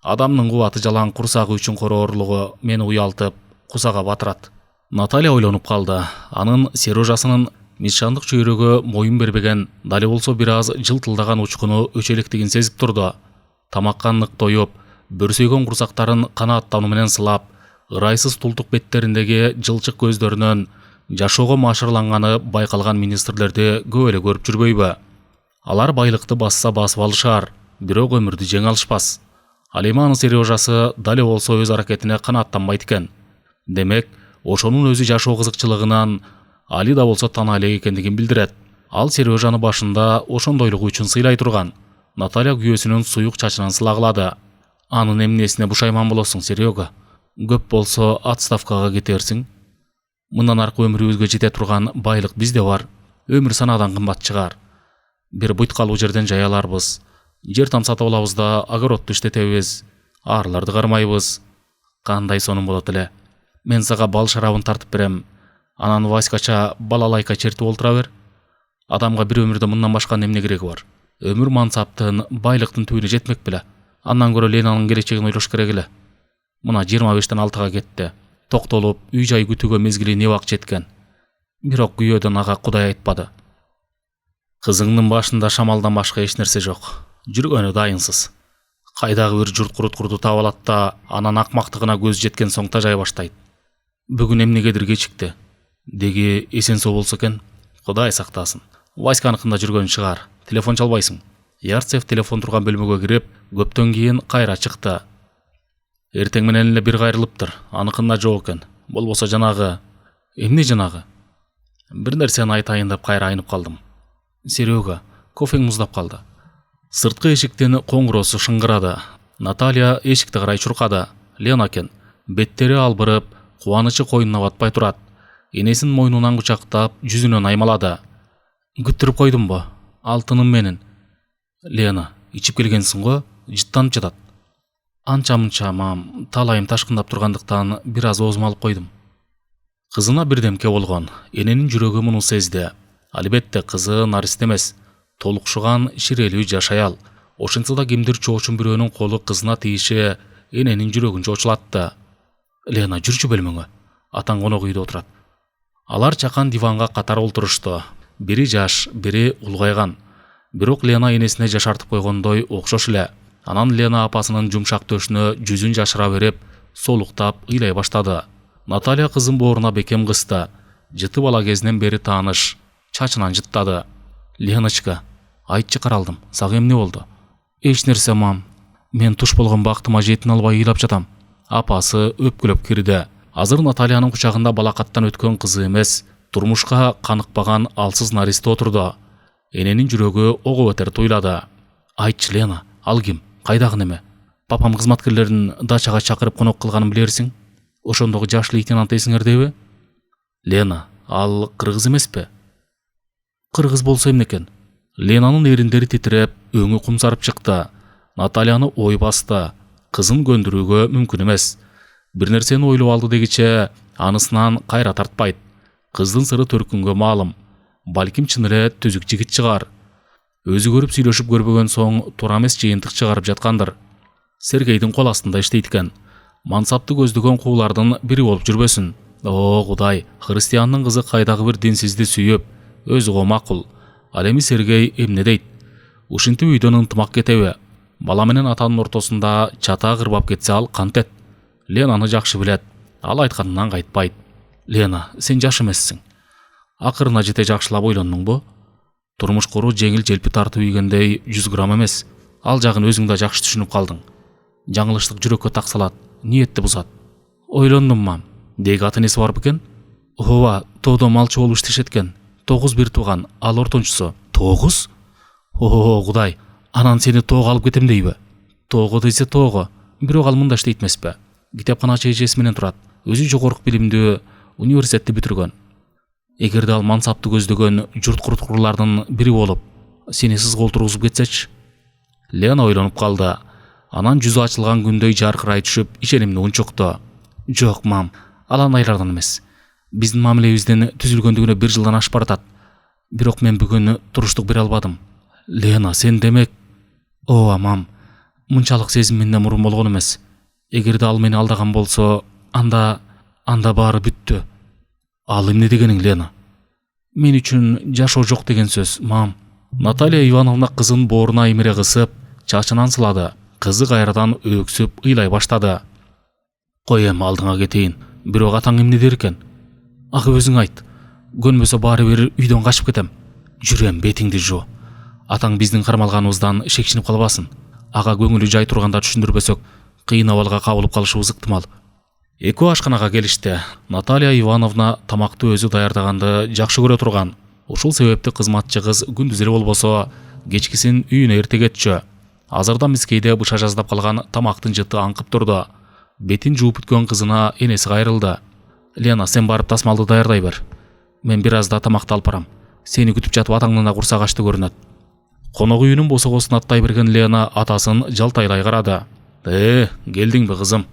Адамдын кубаты жалаң курсагы үчүн короорлугу мени уялтып, кусага батырат. Наталья ойлонуп калды. Анын Сережасынын мишандык чөйрөгө моюн бербеген, дали болсо бир аз жылтылдаган учкуну өчөлектигин сезип турду. Тамакка нык тоюп, бөрсөйгөн курсактарын канааттануу менен сылап, ырайсыз тултук беттериндеги жылчык көздөрүнөн жашоого машырланганы байкалган министрлерди көп эле көрүп жүрбөйбү? Алар байлыкты басса басып алышар, бирок өмүрдү жеңе алышпас. Ал эми анын Сережасы дали болсо өз аракетине канааттанбайт экен. Демек, ошонун өзү жашоо кызыкчылыгынан али да болсо тана элек экендигин билдирет. Ал Сережаны башында ошондойлугу үчүн сыйлай турган. Наталья күйөөсүнүн суюк чачынан сылагылады. Анын эмнесине бушайман болосуң, Серега? Көп болсо отставкага кетерсиң. Мындан аркы өмүрүбүзгө жете турган байлык бизде бар. Өмүр санаадан кымбат чыгар. Бир буйткалуу жерден жай аларбыз. Жер там сатып алабыз да огородду иштетебиз. Арларды кармайбыз. Кандай сонун болот эле. Мен сага бал шарабын тартып берем. Анан Васькача балалайка чертип олтура бер. Адамга бир өмүрдө мындан башка эмне кереги бар? Өмүр мансаптын, байлыктын түбүнө жетмек беле. Андан көрө Ленанын келечегин ойлош керек эле. Мына 25тен 6-га кетти. Токтолуп, үй-жай күтүүгө мезгили не вак жеткен. Бирок күйөөдөн ага Кудай айтпады. Кызыңдын башында шамалдан башка эч нерсе жок. Жүргөнү дайынсыз. Кайдагы бир журт куруткурду таап алат да, анан акмактыгына көз жеткен соң тажай баштайт. Бүгүн эмнегедир кечикти. Деги эсен соо болсо экен. Кудай сактасын. Васьканыкында жүргөн чыгар. Телефон чалбайсың. Ярцев телефон турган бөлмөгө кирип, көптөн кийин кайра чыкты. Эртең менен эле бир кайрылыптыр. Аныкында жок экен. Болбосо жанагы. Эмне жанагы? Бир нерсени айтайын деп кайра айнып калдым. Серега, кофең муздап калды. Сырткы эшиктен коңгуроосу шыңгырады. Наталья эшикти карай чуркады. Лена экен. Беттери албырып, кубанычы койнуна батпай турат. Энесин мойнунан кучактап, жүзүнөн аймалады. Күттүрүп койдумбу? Алтыным менин. Лена, ичип келгенсиң го, жыттанып жатат. Анча-мынча мам, талайым ташкындап тургандыктан бир аз оозума алып койдум. Кызына бирдемке болгон. Эненин жүрөгү муну сезди. Албетте кызы нарист эмес. Толукшуган, ширелүү жаш аял. Ошентсе да кимдир чоочун бирөөнүн колу кызына тийиши эненин жүрөгүн чоочулатты. Лена, жүрчү бөлмөңө. Атаң конок үйдө отурат. Алар чакан диванга катар олтурушту. Бири жаш, бири улгайган. Бирок Лена энесине жашартып койгондой окшош эле. Анан Лена апасынын жумшак төшүнө жүзүн жашыра берип, солуктап ыйлай баштады. Наталья кызын бооруна бекем кысты. Жыты бала кезинен бери тааныш, чачынан жыттады. Леночка, айтчы каралдым, сага эмне болду? Эч нерсе, мам. Мен туш болгон бактыма жетин албай ыйлап жатам. Апасы өпкүлөп кирди. Азыр Натальянын кучагында балакаттан өткөн кызы эмес, турмушка каныкпаган алсыз наристе отурду. Эненин жүрөгү ого бетер туйлады. Айтчы, Лена, ал ким? Кайдагы неме? Папам кызматкерлерин дачага чакырып конок кылганын билерсиң? Ошондогу жаш лейтенант эсиңердеби? Лена, ал кыргыз эмеспи? Кыргыз болсо эмне экен? Ленанын эриндери титиреп, өңү кумсарып чыкты. Натальяны ой басты. Кызын көндүрүүгө мүмкүн эмес. Бир нерсени ойлоп алды дегиче, анысынан кайра тартпайт. Кыздын сыры төркүнгө маалым. Балким чын эле түзүк жигит чыгар. Өзү көрүп сүйлөшүп көрбөгөн соң туура эмес жыйынтык чыгарып жаткандыр. Сергейдин кол астында иштейт экен. Мансапты көздөгөн куулардын бири болуп жүрбөсүн. О, Кудай, христиандын кызы кайдагы бир динсизди сүйүп, өзүгө макул. Ал эми Сергей эмне дейт? Ушинтип үйдөн ынтымак кетеби? Бала менен атанын ортосунда чата кырбап кетсе ал кантет? Ленаны жакшы билет. Ал айтканынан кайтпайт. Лена, сен жаш эмессиң. Акырына жете жакшылап ойлондуңбу? Турмуш куруу жеңил желпи тартып ийгендей 100 грамм эмес. Ал жагын өзүң да жакшы түшүнүп калдың. Жаңылыштык жүрөккө так салат, ниетти бузат. Ойлондум, мам. Деги ата энеси бар бекен? Ооба, тоодо малчы болуп иштешет экен. 9 бир тууган, ал ортончусу. 9? О, Кудай, анан сени тоого алып кетем дейби? Тоого десе тоого. Бирок ал мында иштейт эмеспи? Китепканачы эжеси менен турат. Өзү жогорку билимдүү, университетти бүтүргөн. Эгерде ал мансапты көздөгөн журт курткурлардын бири болуп, сени сызга олтургузуп кетсечи? Лена ойлонуп калды. Анан жүзү ачылган күндөй жаркырай түшүп, ишенимди унчукту. Жок, мам, ал андайлардан эмес. Биздин мамилебиздин түзүлгөндүгүнө 1 жылдан ашып баратат. Бирок мен бүгүн туруштук бере албадым. Лена, сен демек... Ооба, мам, мынчалык сезим менден мурун болгон эмес. Эгерде ал мени алдаган болсо, анда баары бүттү. Ал эмне дегениң, Лена? Мен үчүн жашоо жок деген сөз, мам. Наталья Ивановна кызын бооруна имире кысып, чачынан сылады. Кызы кайрадан өксүп, ыйлай баштады. Кой эми алдыңа кетейин. Бирок атаң эмне дер экен? Ага өзүң айт. Көнбөсө баары бир үйдөн качып кетем. Жүрөм, бетиңди жуу. Атаң биздин кармалганыбыздан шекчинип калбасын. Ага көңүлү жай турганда түшүндүрбөсөк, кыйын абалга кабылып калышыбыз ыктымал. Экөө ашканага келишти. Наталья Ивановна тамакты өзү даярдаганды жакшы көрө турган. Ушул себепти кызматчы кыз күндүз эле болбосо, кечкисин үйүнө эрте кетчү. Азырда мискейде быша жаздап калган тамактын жыты аңкып турду. Бетин жууп бүткөн кызына энеси кайрылды. Лена, сен барып тасмалды даярдай бер. Мен бир азда тамакты алып барам. Сени күтүп жатып атаңдын да курсак ачты көрүнөт. Конок үйүнүн босогосун аттай берген Лена атасын жалтайлай карады. Келдиңби кызым?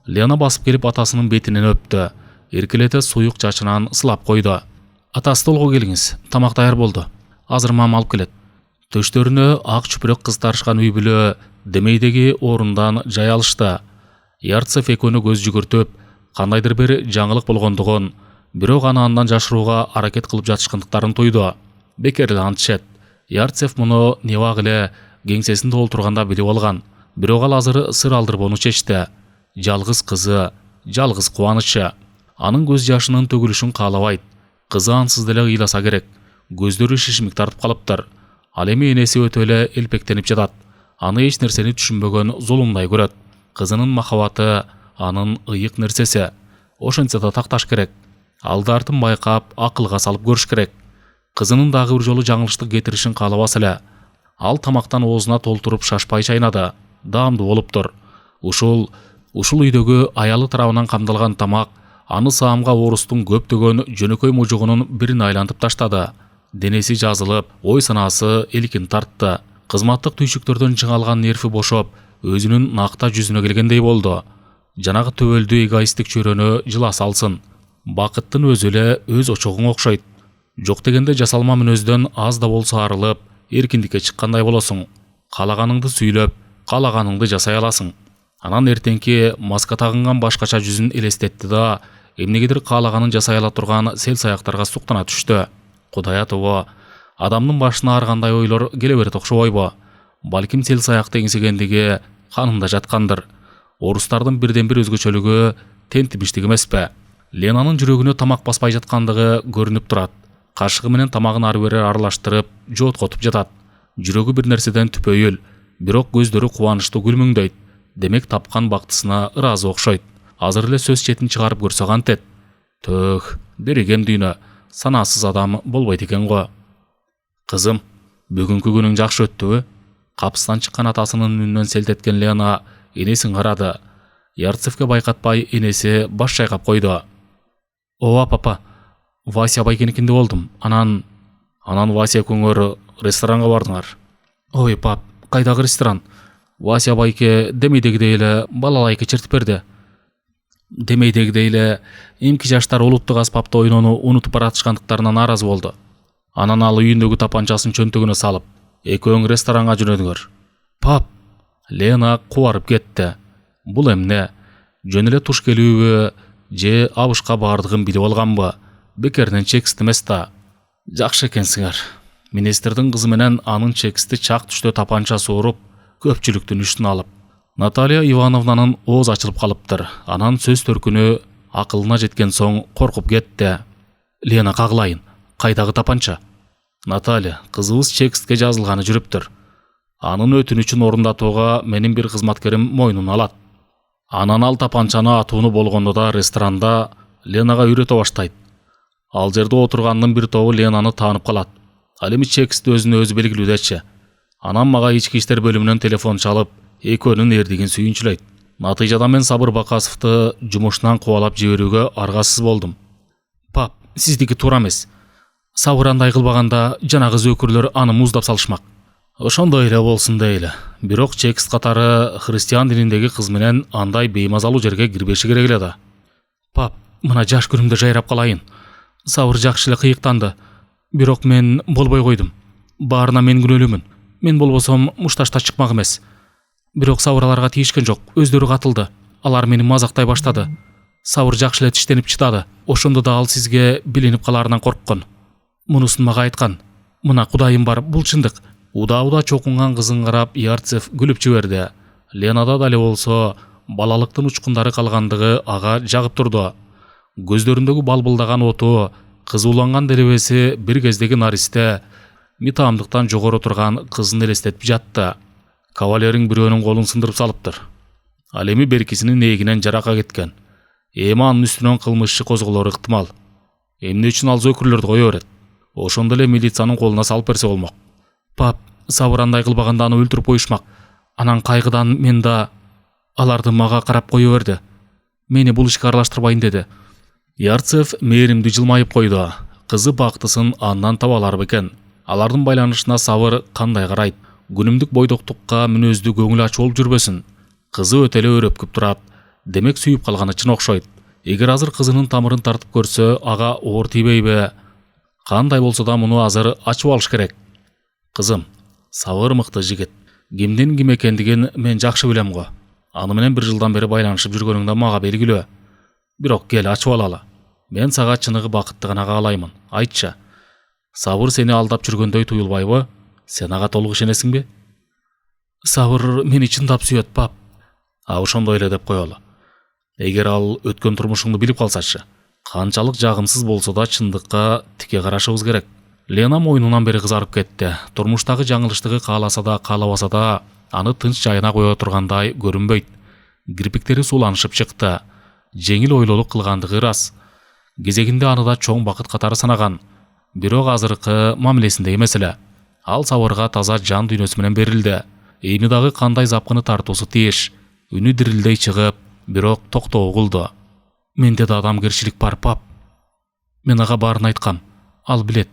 Лена басып келип атасынын бетинен өптү. Эркелете суюк чачынан сылап койду. Ата, столго келиңиз. Тамак даяр болду. Азыр мама алып келет. Төштөрүнө ак чүпүрөк кыз тарышкан үй бүлө демейдеги орундан жай алышты. Ярцев экөөнү көз жүгүртүп, кандайдыр бир жаңылык болгондугун, бирок аны андан жашырууга аракет кылып жатышкандыктарын туйду. Бекер эле антышет. Ярцев муну небак эле кеңсесинде олтурганда билип алган. Бирок ал азыр сыр алдырбоону чечти. Жалгыз кызы, жалгыз кубанычы. Анын көз жашынын төгүлүшүн каалабайт. Кызы ансыз деле ыйласа керек. Көздөрү шишимик тартып калыптыр. Ал эми энеси өтө эле элпектенип жатат. Аны эч нерсени түшүнбөгөн зулумдай көрөт. Кызынын махабаты анын ыйык нерсеси. Ошентсе да такташ керек. Алды артын байкап, акылга салып көрүш керек. Кызынын дагы бир жолу жаңылыштык кетиришин каалабаса эле. Ал тамактан оозуна толтуруп шашпай чайнады. Даамдуу болуптур. Ушул үйдөгү аялы тарабынан камдалган тамак аны саамга орустун көптөгөн жөнөкөй мужугунун бирин айлантып таштады. Денеси жазылып, ой санаасы элкин тартты. Кызматтык түйшүктөрдөн чыңалган нерви бошоп, өзүнүн накта жүзүнө келгендей болду. Жанагы төбөлдүү эгоисттик чөйрөнү жыла салсын. Бакыттын өзү эле өз очогуң окшойт. Жок дегенде жасалма мүнөздөн аз да болсо арылып, эркиндикке чыккандай болосуң. Каалаганыңды сүйлөп, каалаганыңды жасай аласың. Анан эртеңки маска тагынган башкача жүзүн элестетти да, эмнегедир каалаганын жасай ала турган сел саяктарга суктана түштү. Кудай атыбы, адамдын башына ар кандай ойлор келе берет окшобойбу? балким сел саякты эңсегендиги ханымда жаткандыр. Орустардын бирден бир өзгөчөлүгү тентибиштик эмеспи. Ленанын жүрөгүнө тамак баспай жаткандыгы көрүнүп турат. Кашыгы менен тамагын ары бери аралаштырып, жооткотуп жатат. Жүрөгү бир нерседен түпөйүл, бирок көздөрү кубанычтуу күлмөңдөйт. Демек тапкан бактысына ыраазы окшойт. Азыр эле сөз четин чыгарып көрсө кантет. Төх, берегем дүйнө, санасыз адам болбойт экен го. Кызым, бүгүнкү күнүң жакшы өттүбү? Капыстан чыккан атасынын үнүнөн селт эткен Лена энесин карады. Ярцевке байкатпай энеси баш чайкап койду. Ооба папа, Вася байкеникинде болдум. Анан Вася көңөр ресторанга бардыңар. Ой пап, кайдагы ресторан? Вася байке демейдегидей эле балалайка чертип берди. Демейдегидей эле эмки жаштар улуттук аспапта ойноону унутуп баратышкандыктарына нааразы болду. Анан ал үйүндөгү тапанчасын чөнтөгүнө салып, экөөң ресторанга жөнөдүңөр. Пап, Лена кубарып кетти. Бул эмне? Жөн эле туш келүүбү же абышка бардыгын билип алганбы? Бекеринен чекист эмес да. Жакшы экенсиңер. Министрдин кызы менен анын чекисти чак түштө тапанча сууруп, көпчүлүктүн үстүн алып. Наталья Ивановнанын ооз ачылып калыптыр. Анан сөз төркүнү акылына жеткен соң коркуп кетти. Лена кагылайын. Кайдагы тапанча? Наталья, кызыбыз чекистке жазылганы жүрүптүр. Анын өтүнүчүн орундатууга менин бир кызматкерим мойнуна алат. Анан ал тапанчаны атууну болгондо да ресторанда Ленага үйрөтө баштайт. Ал жерде отургандын бир тобу Ленаны таанып калат. Ал эми чекисти өзүнө өзү белгилүүдечи. Анан мага ички иштер бөлүмүнөн телефон чалып, экөөнүн эрдигин сүйүнчүлөйт. Натыйжада мен Сабыр Бакасовду жумушунан кубалап жиберүүгө аргасыз болдум. Пап, сиздики туура эмес. Сабыр андай кылбаганда жанагы зөөкүрлөр аны муздап салышмак. Ошондой эле болсун дейли. Бирок чекист катары христиан дининдеги кыз менен андай беймазалуу жерге кирбеши керек эле да. Пап, мына жаш күнүмдө жайрап калайын. Сабыр жакшы эле кыйыктанды. Бирок мен болбой койдум. Баарына мен күнөөлүүмүн. Мен болбосом мушташта чыкмак эмес. Бирок Сабыр аларга тийишкен жок. Өздөрү катылды. Алар мени мазактай баштады. Сабыр жакшы эле тиштенип чыдады. Ошондо да ал сизге билинип калаарынан корккон. Мунусун мага айткан. Мына Кудайым бар, бул чындык. Уда чокунган кызын карап Ярцев күлүп жиберди. Ленада дале болсо балалыктын учкундары калгандыгы ага жагып турду. Көздөрүндөгү балбылдаган оту, кызууланган делебеси бир кездеги наристе, митаамдыктан жогору турган кызын элестетип жатты. Кавалериң бирөөнүн колун сындырып салыптыр. Ал эми беркисинин эгинен жарака кеткен. Эми анын үстүнөн кылмыш иши козголору ыктымал. Эмне үчүн ал зөөкүрлөрдү кое берет? Ошондо эле милициянын колуна салып берсе болмок. Пап, Сабыр андай кылбаганда аны өлтүрүп коюшмак. Анан кайгыдан мен да аларды мага карап кое берди. Мени бул ишке аралаштырбайын деди. Ярцев мээримдүү жылмайып койду. Кызы бактысын андан таба алар бекен. Алардын байланышына Сабыр кандай карайт? Күнүмдүк бойдоктукка мүнөздүү көңүл ачуу болуп жүрбөсүн. Кызы өтө эле өрөпкүп турат. Демек сүйүп калганы чын окшойт. Эгер азыр кызынын тамырын тартып көрсө, ага оор тийбейби? Кандай болсо да муну азыр ачып алыш керек. Кызым, Сабыр мыкты жигит. Кимдин ким экендигин мен жакшы билем го. Аны менен бир жылдан бери байланышып жүргөнүң да мага белгилүү. Бирок кел ачып алалы. Мен сага чыныгы бакытты гана каалаймын. Айтчы. Сабыр сени алдап жүргөндөй туюлбайбы? Сен ага толук ишенесиңби? Сабыр мени чындап сүйөт, пап. Ошондой эле деп коелу. Эгер ал өткөн турмушуңду билип калсачы, канчалык жагымсыз болсо да чындыкка тике карашыбыз керек. Лена мойнунан бери кызарып кетти. Турмуштагы жаңылыштыгы кааласа да, каалабаса да, аны тынч жайына кое тургандай көрүнбөйт. Кирпиктери сууланышып чыкты. Жеңил ойлолук кылгандыгы ырас. Кезегинде аны да чоң бакыт катары санаган. Бирок азыркы мамилесинде эмес эле. Ал Сабырга таза жан дүйнөсү менен берилди. Эми дагы кандай запкыны тартуусу тийиш. Үнү дирилдей чыгып, бирок токтоо угулду. Менде да адамгерчилик бар, пап. Мен ага баарын айткам. Ал билет.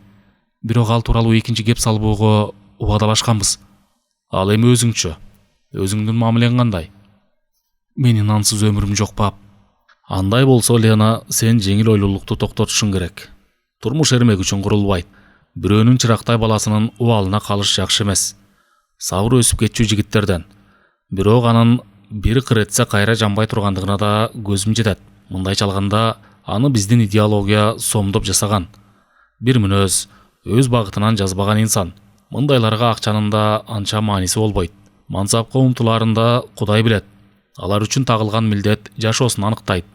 Бирок ал тууралуу экинчи кеп салбоого убадалашканбыз. Ал эми өзүңчү. Өзүңдүн мамилең кандай? Менин ансыз өмүрүм жок, пап. Андай болсо, Лена, сен жеңил ойлуулукту токтотушуң керек. Турмуш эрмек үчүн курулбайт. Бирөөнүн чырактай баласынын убалына калыш жакшы эмес. Сабыр өсүп кетчү жигиттерден. Бирок анын бир кыр этсе кайра жанбай тургандыгына да көзүм жетет. Мындайча алганда, аны биздин идеология сомдоп жасаган. Бир мүнөз, өз багытынан жазбаган инсан. Мындайларга акчанын да анча мааниси болбойт. Мансапка умтуларында Кудай билет. Алар үчүн тагылган милдет жашоосун аныктайт.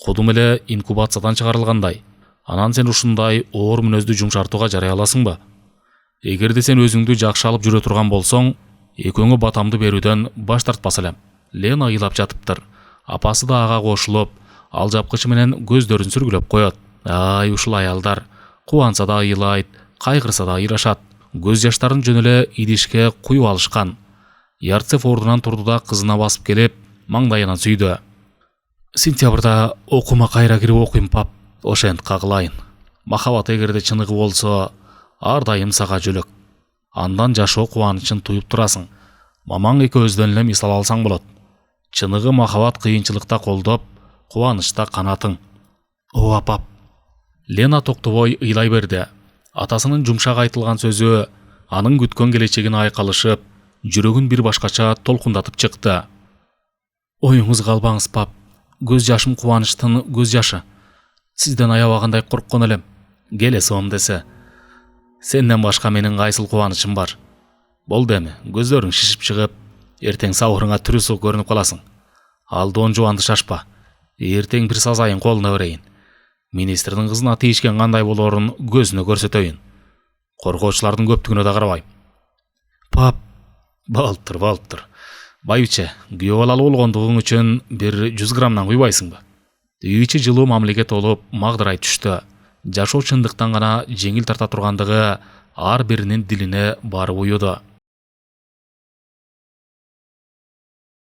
Кудум эле инкубациядан чыгарылгандай. Анан сен ушундай оор мүнөздү жумшартууга жарай аласыңбы? Эгерде сен өзүңдү жакшы алып жүрө турган болсоң, экөөңө батамды берүүдөн баш тартпас элем. Лена ыйлап жатыптыр. Апасы да ага кошулуп, алжапкычы менен көздөрүн сүргүлөп коет. Ай, ушул аялдар кубанса да ыйлайт, кайгырса да ыйрашат. Көз жаштарын жөн эле идишке куюп алышкан. Ярцев ордунан турду да кызына басып келип, маңдайынан сүйдү. Сентябрда окуума кайра кирип окуйм, пап. Ошент кагылайын. Махабат эгерде чыныгы болсо, ар дайым сага жөлөк. Андан жашоо кубанычын туюп турасың. Мамаң экөөбүздөн эле мисал алсаң болот. Чыныгы махабат кыйынчылыкта колдоп, кубанычта канатың. Ооба, пап. Лена токтобой ыйлай берди. Атасынын жумшак айтылган сөзү анын күткөн келечегин айкалышып, жүрөгүн бир башкача толкундатып чыкты. Оюңузга калбаңыз, пап. Көз жашым кубанычтын көз жашы. Сизден аябагандай корккон элем. Келе соом десе. Сенден башка менин кайсыл кубанычым бар? Болду эми, көздөрүң шишип чыгып, эртең сабырыңа түрү суу көрүнүп каласың. Алдоон жубанды шашпа. Эртең бир сазайын колуна берейин. Министрдин кызына тийишкен кандай болоорун көзүнө көрсөтөйүн. Коргоочулардын көптүгүнө да карабайм. Пап, болуптур. Байбиче, күйөө балалуу болгондугуң үчүн бир 100 граммдан куйбайсыңбы? Үй ичи жылуу мамлекет болуп магдырай түштү. Жашоо чындыктан гана жеңил тарта тургандыгы ар биринин дилине барып уюду.